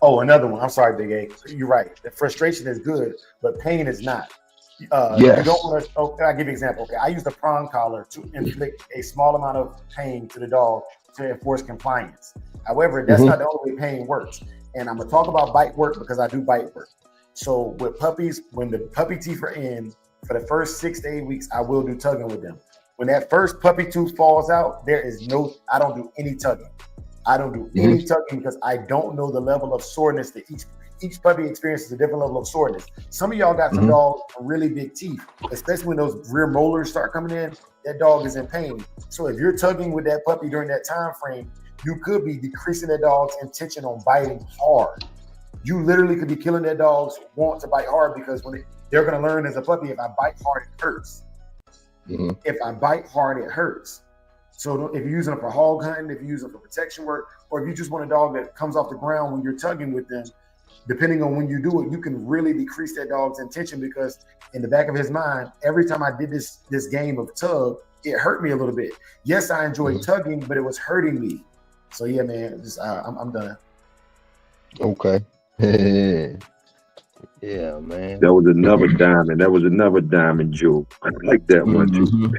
Oh, another one. I'm sorry, Big A. You're right. The frustration is good, but pain is not. Yes. You don't want to. I'll give you an example. Okay, I use the prong collar to inflict a small amount of pain to the dog to enforce compliance. However, that's not the only way pain works. And I'm gonna talk about bite work because I do bite work. So with puppies, when the puppy teeth are in for the first 6 to 8 weeks, I will do tugging with them. When that first puppy tooth falls out, I don't do any tugging. I don't do any tugging because I don't know the level of soreness that each puppy experiences a different level of soreness. Some of y'all got some dogs with really big teeth, especially when those rear molars start coming in, that dog is in pain. So if you're tugging with that puppy during that time frame, you could be decreasing that dog's intention on biting hard. You literally could be killing that dog's want to bite hard because they're going to learn as a puppy, if I bite hard, it hurts. If I bite hard, it hurts. So if you're using it for hog hunting, if you're using it for protection work, or if you just want a dog that comes off the ground when you're tugging with them, depending on when you do it, you can really decrease that dog's intention because in the back of his mind, every time I did this game of tug, it hurt me a little bit. Yes, I enjoyed tugging, but it was hurting me. So yeah, man, I'm done. Okay. Yeah, man. That was another diamond. That was another diamond joke. I like that one too.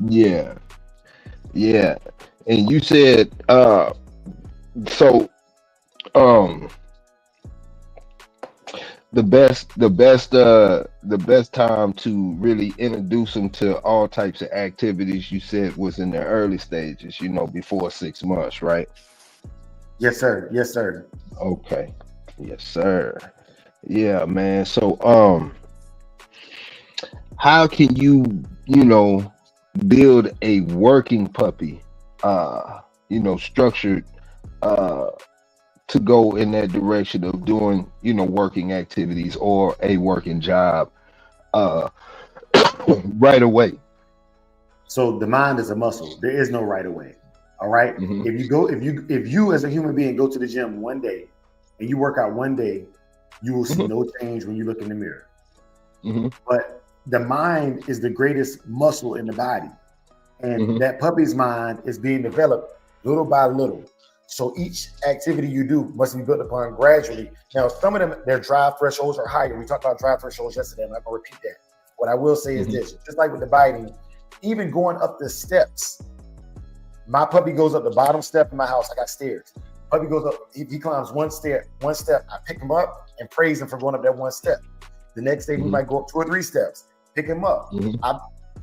Yeah. Yeah. And you said the best time to really introduce them to all types of activities, you said, was in the early stages, before 6 months, right? Yes, sir. Yes, sir. Okay. Yes, sir. Yeah, man. So how can you build a working puppy structured to go in that direction of doing working activities or a working job right away? So the mind is a muscle. There is no right away. All right. If you as a human being go to the gym one day and you work out one day, you will see no change when you look in the mirror. But the mind is the greatest muscle in the body. And that puppy's mind is being developed little by little. So each activity you do must be built upon gradually. Now, some of them, their drive thresholds are higher. We talked about drive thresholds yesterday. I'm not going to repeat that. What I will say is this, just like with the biting, even going up the steps, my puppy goes up the bottom step in my house. I got stairs. Puppy goes up, he climbs one step. I pick him up and praise him for going up that one step. The next day we might go up 2 or 3 steps, pick him up.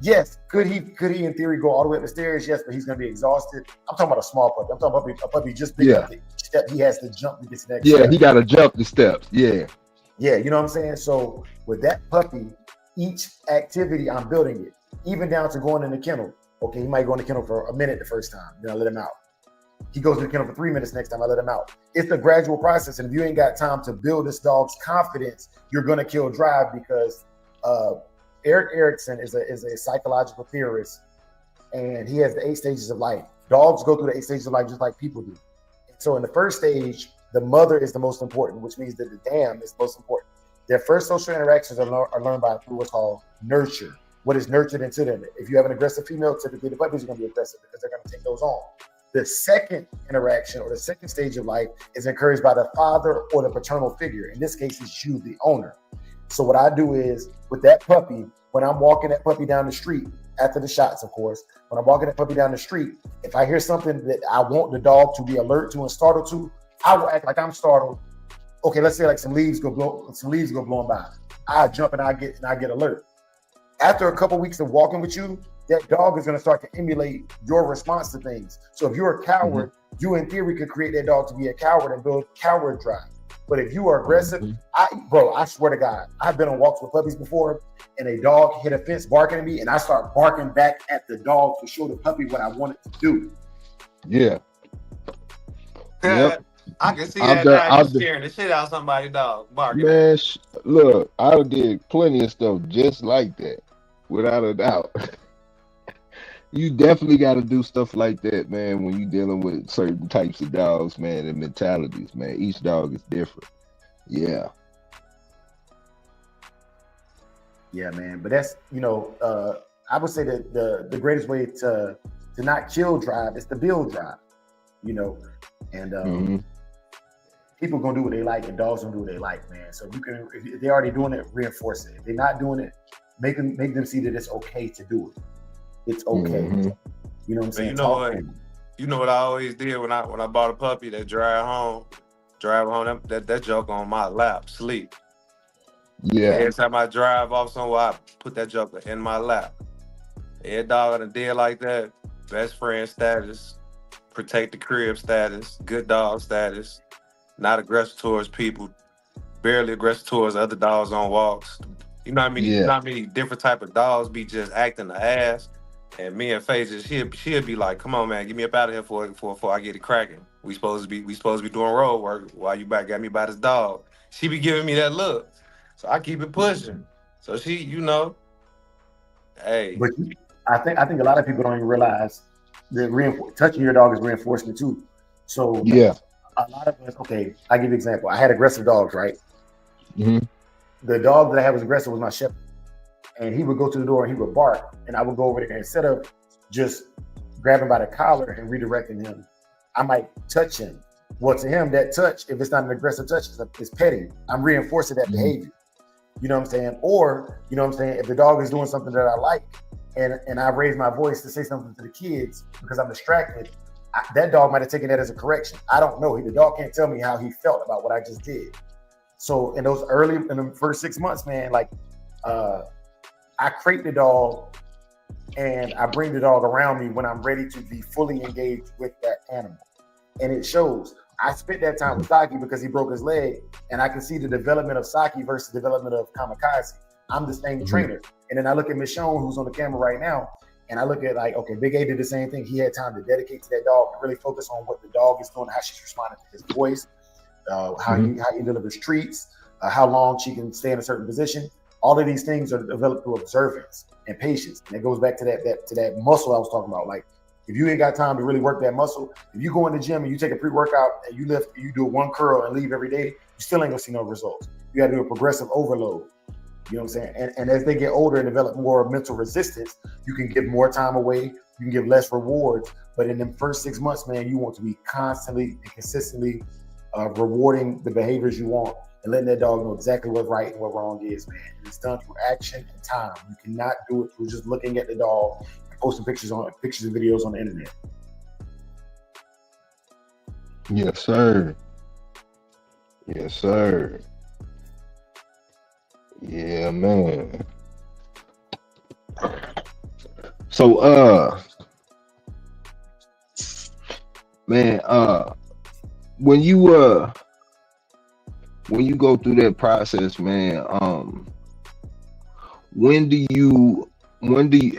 Yes, could he in theory go all the way up the stairs? Yes, but he's going to be exhausted. I'm talking about a small puppy. I'm talking about a puppy just big up the step. He has to jump to get to the next step. He got to jump the steps. Yeah, you know what I'm saying? So with that puppy, each activity I'm building it, even down to going in the kennel. Okay, he might go in the kennel for a minute the first time, then I let him out. He goes to the kennel for 3 minutes next time, I let him out. It's a gradual process, and if you ain't got time to build this dog's confidence, you're going to kill drive because Eric Erickson is a psychological theorist, and he has the 8 stages of life. Dogs go through the 8 stages of life just like people do. So in the first stage, the mother is the most important, which means that the dam is the most important. Their first social interactions are learned by what's called nurture. What is nurtured into them? If you have an aggressive female, typically the puppies are going to be aggressive because they're going to take those on. The second interaction or the second stage of life is encouraged by the father or the paternal figure. In this case, it's you, the owner. So what I do is with that puppy, when I'm walking that puppy down the street, after the shots, of course, when I'm walking that puppy down the street, if I hear something that I want the dog to be alert to and startled to, I will act like I'm startled. Okay, let's say like some leaves go blowing by. I jump and I get alert. After a couple weeks of walking with you, that dog is going to start to emulate your response to things. So if you're a coward, you in theory could create that dog to be a coward and build coward drive. But if you are aggressive, I swear to God, I've been on walks with puppies before and a dog hit a fence barking at me and I start barking back at the dog to show the puppy what I want it to do. Yeah. Yep. I can see I've that done, now. You I've done, scaring the shit out of somebody's dog, barking at. man. Look, I did plenty of stuff just like that, without a doubt. You definitely got to do stuff like that, man, when you're dealing with certain types of dogs, man, and mentalities, man. Each dog is different. Yeah. Yeah, man. But that's I would say that the greatest way to not kill drive is to build drive. And people gonna do what they like, and dogs gonna do what they like, man. So you can, if they're already doing it, reinforce it. If they're not doing it, make them see that it's okay to do it. It's okay. You know what I'm saying? You know what I always did when I bought a puppy, that drive home, that joke on my lap, sleep. Yeah. Every time I drive off somewhere, I put that joker in my lap. Every dog that did like that, best friend status, protect the crib status, good dog status, not aggressive towards people, barely aggressive towards other dogs on walks. You know what I mean? You know how many different type of dogs be just acting the ass. And me and Faye she'll be like, "Come on, man, get me up out of here before I get it cracking. We supposed to be doing road work while you got me by this dog." She be giving me that look, so I keep it pushing. So she, hey. But I think a lot of people don't even realize that touching your dog is reinforcement too. So yeah, a lot of us. Okay, I give you an example. I had aggressive dogs, right? Mm-hmm. The dog that I had was aggressive was my shepherd. And he would go to the door and he would bark, and I would go over there, and instead of just grabbing by the collar and redirecting him, I might touch him. Well, to him, that touch, if it's not an aggressive touch, it's petting. I'm reinforcing that behavior. You know what I'm saying? Or, you know what I'm saying, if the dog is doing something that I like, and I raise my voice to say something to the kids because I'm distracted, that dog might have taken that as a correction. I don't know. The dog can't tell me how he felt about what I just did. So in the first 6 months, man, like, I crate the dog and I bring the dog around me when I'm ready to be fully engaged with that animal. And it shows. I spent that time with Saki because he broke his leg, and I can see the development of Saki versus development of Kamikaze. I'm the same trainer. And then I look at Michonne, who's on the camera right now, and I look at okay, Big A did the same thing. He had time to dedicate to that dog and really focus on what the dog is doing, how she's responding to his voice, how he delivers treats, how long she can stay in a certain position. All of these things are developed through observance and patience. And it goes back to that muscle I was talking about. Like, if you ain't got time to really work that muscle, if you go in the gym and you take a pre-workout and you do one curl and leave every day, you still ain't gonna see no results. You gotta do a progressive overload. You know what I'm saying? And as they get older and develop more mental resistance, you can give more time away, you can give less rewards. But in the first 6 months, man, you want to be constantly and consistently rewarding the behaviors you want, and letting that dog know exactly what's right and what wrong is, man. And it's done through action and time. You cannot do it through just looking at the dog and posting pictures and videos on the internet. Yes, sir. Yes, sir. Yeah, man. So, man, when you go through that process, man, when do you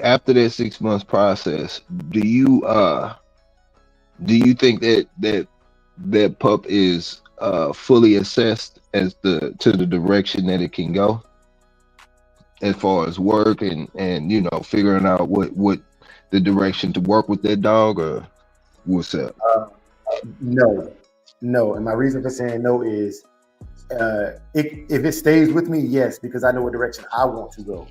after that 6 months process, do you think that pup is fully assessed as to the direction that it can go as far as work and figuring out what the direction to work with that dog, or what's up? No, and my reason for saying no is if it stays with me, yes, because I know what direction I want to go,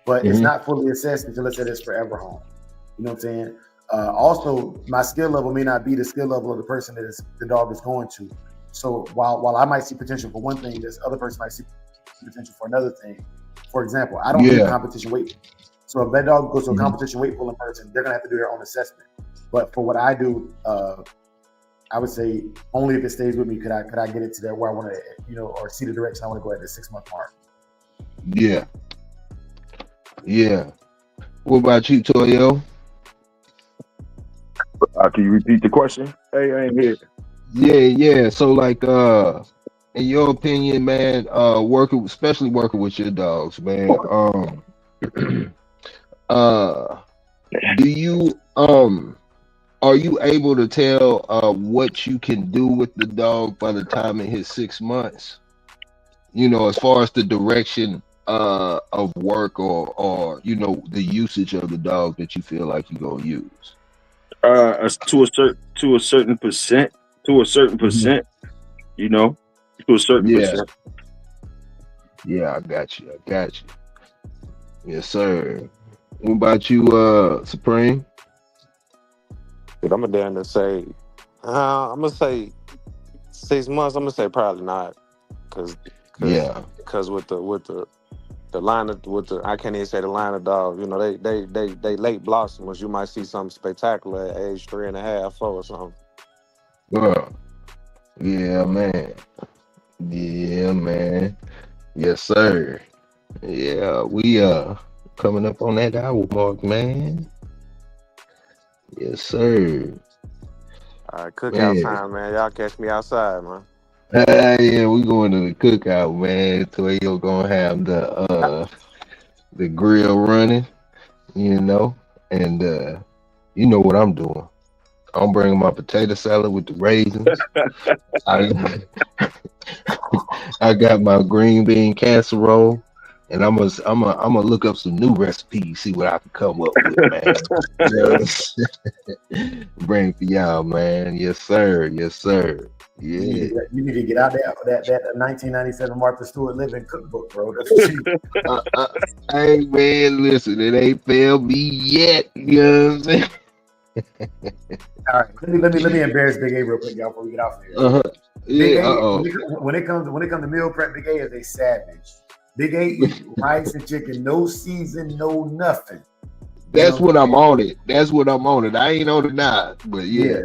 but it's not fully assessed until it's at its forever home. You know what I'm saying? Also, my skill level may not be the skill level of the person that the dog is going to. So while I might see potential for one thing, this other person might see potential for another thing. For example, I don't do competition weight. So if that dog goes to a competition weight pulling person, they're gonna have to do their own assessment. But for what I do, I would say only if it stays with me could I get it to that where I want to, or see the direction I want to go at the 6 month mark. Yeah. What about you, Toyo? Can you repeat the question? Hey, I ain't here. Yeah. So, like, in your opinion, man, especially working with your dogs, man, do you are you able to tell what you can do with the dog by the time it hits 6 months? You know, as far as the direction of work or you know the usage of the dog that you feel like you're gonna use. To a certain percent, to a certain Mhm. percent, you know, to a certain Yeah, percent. yeah, I got you. I got you. Yes, sir. What about you, Supreme? But I'm gonna damn to say, I'm gonna say 6 months. I'm gonna say probably not, cause, cause, Yeah. cause with the line of with the I can't even say the line of dogs. You know, they late blossomers. You might see something spectacular at age 3.5, 4 or something. Well, yeah, man. Yeah, man. Yes, sir. Yeah, we coming up on that hour mark, man. Yes, sir. All right, cookout Man. time, man. Y'all catch me outside, man. Yeah, we going to the cookout, man. Toyo gonna have the grill running, you know, and you know what I'm doing. I'm bringing my potato salad with the raisins. I I got my green bean casserole, and I'm gonna look up some new recipes, see what I can come up with, man. Yes. Bring for y'all, man. Yes, sir. Yes, sir. Yeah. You need to get out there that 1997 Martha Stewart Living Cookbook, bro. That's what you. Hey, man, listen, it ain't failed me yet. You know what I'm saying? All right, let me embarrass Big A real quick, y'all, before we get off here. Uh-huh. Big Yeah. A, Uh-oh. when it comes to meal prep, Big A is a savage. Big A eat rice and chicken, no season, no nothing. You That's know what what I'm I'm on it. That's what I'm on it. I ain't on it now, but saying? yeah. Yeah,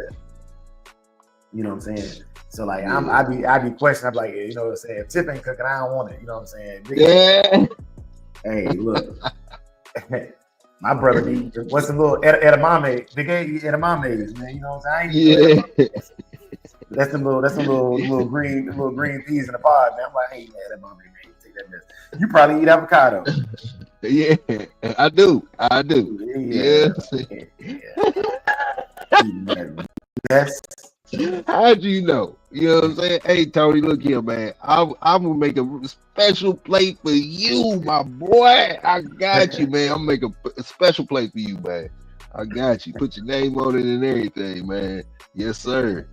you know what I'm saying. So like Yeah. I be questioning. I'm like, you know what I'm saying. If Tip ain't cooking, I don't want it. You know what I'm saying. Big A, Yeah. hey, look, my brother be what's some little edamame. Big A eat edamames, man. You know what I'm saying. I ain't eat no Yeah. edamame. That's some little green peas in the pod, man. I'm like, hey man, edamame, man. Take that mess. You probably eat avocado. Yeah. I do. I do. Yeah, Yeah. eating that mess. How'd you know? You know what I'm saying? Hey, Tony, look here, man. I'm gonna make a special plate for you, my boy. I got you, man. I'm gonna make a special plate for you, man. I got you. Put your name on it and everything, man. Yes, sir.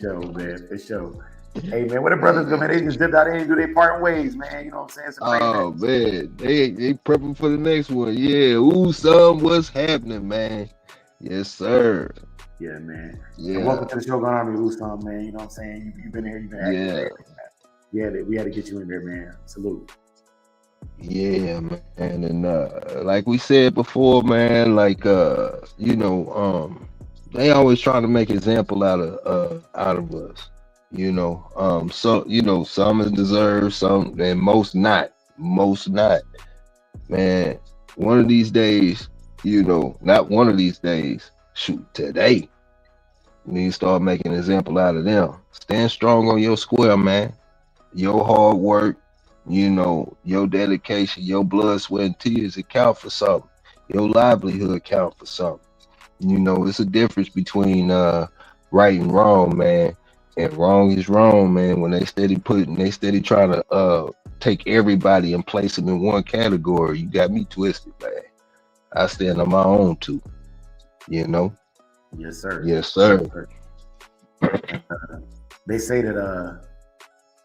Show, man, for sure. Hey man, what the brothers go, man? They just dipped out there and do their part ways, man. You know what I'm saying? Supreme, man. Oh man, they prepping for the next one. Yeah. Ooh, son, what's happening, man? Yes, sir. Yeah, man. And Yeah. welcome to the Shogun Army, Usam, man. You know what I'm saying? You've been here, you've been active Yeah. there. We had to get you in there, man. Salute. Yeah, man. And like we said before, man, like you know, they always trying to make example out of us. You know, so you know, some is deserved, some and most not. Most not. Man, one of these days, you know, not one of these days, shoot, today, we need to start making an example out of them. Stand strong on your square, man. Your hard work, you know, your dedication, your blood, sweat, and tears account for something. Your livelihood account for something. You know, it's a difference between right and wrong, man. And wrong is wrong, man. When they steady trying to take everybody and place them in one category, you got me twisted, man. I stand on my own too, you know. Yes, sir. Yes, sir. They say that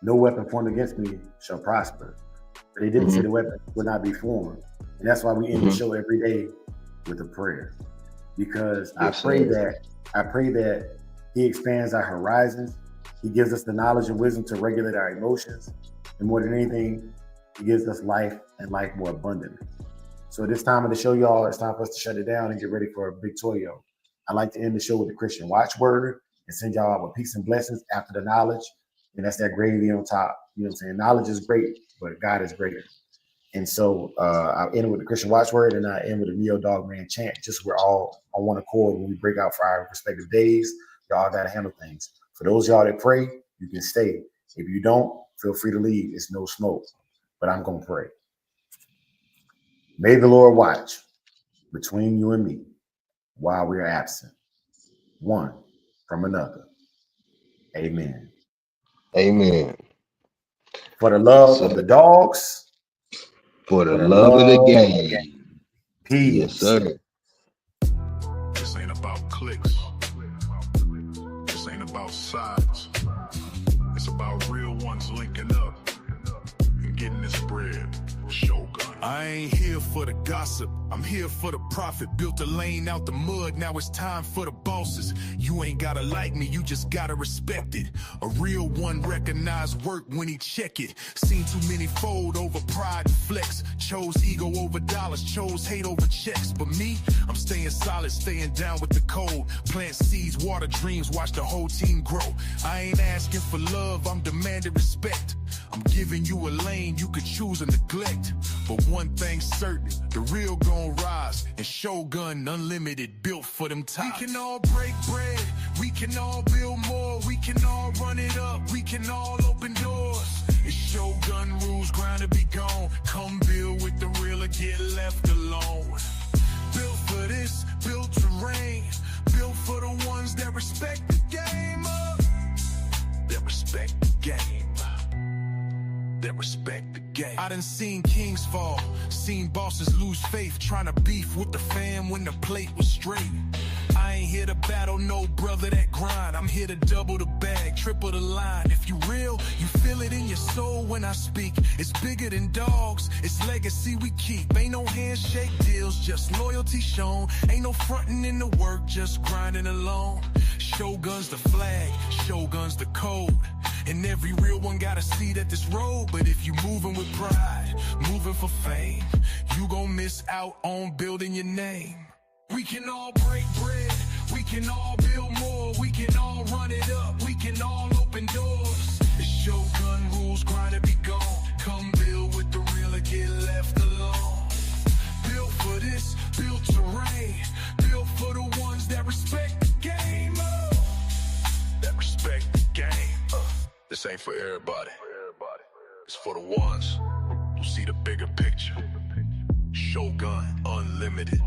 no weapon formed against me shall prosper. But they didn't say the weapon will not be formed. And that's why we end the show every day with a prayer. Because Yes, I pray that he expands our horizons. He gives us the knowledge and wisdom to regulate our emotions. And more than anything, he gives us life and life more abundantly. So at this time of the show, y'all, it's time for us to shut it down and get ready for a big Toyo. I like to end the show with the Christian watchword and send y'all out with peace and blessings after the knowledge. And that's that gravy on top. You know what I'm saying? Knowledge is great, but God is greater. And so I'll end with the Christian watchword and I end with a Neo Dog Man chant. Just we're all on one accord when we break out for our respective days. Y'all got to handle things. For those y'all that pray, you can stay. If you don't, feel free to leave. It's no smoke. But I'm going to pray. May the Lord watch between you and me while we're absent, one from another. Amen. Amen. For the love So, of the dogs. for the love of the game. Peace. Yes, sir. This ain't about clicks. This ain't about sides. It's about real ones linking up and getting this bread. Shogun. I ain't here for the gossip. I'm here for the profit. Built a lane out the mud. Now it's time for the bosses. You ain't gotta like me. You just gotta respect it. A real one recognize work when he check it. Seen too many fold over pride and flex. Chose ego over dollars. Chose hate over checks. But me, I'm staying solid, staying down with the cold. Plant seeds, water dreams, watch the whole team grow. I ain't asking for love, I'm demanding respect. I'm giving you a lane you could choose or neglect. But one thing's certain, the real gon' rise. And Shogun Unlimited built for them times. We can all break bread, we can all build more, we can all run it up, we can all open doors. It's Shogun rules, grind to be gone. Come build with the real or get left alone. Built for this, built to reign. Built for the ones that respect the game. That respect the game. That respect the game. I done seen kings fall, seen bosses lose faith, trying to beef with the fam when the plate was straight. I ain't here to battle no brother that grind. I'm here to double the bag, triple the line. If you real, you feel it in your soul when I speak. It's bigger than dogs, it's legacy we keep. Ain't no handshake deals, just loyalty shown. Ain't no fronting in the work, just grinding alone. Shogun's the flag, Shogun's the code. And every real one got a seat at this road. But if you moving with pride, moving for fame, you gon' miss out on building your name. We can all break bread, we can all build more, we can all run it up, we can all open doors. The Shogun rules, grind to be gone. Come build with the real or get left alone. Built for this, built to reign. Built for the ones that respect the game. That respect the game. This ain't for everybody. It's for the ones who see the bigger picture. Shogun Unlimited.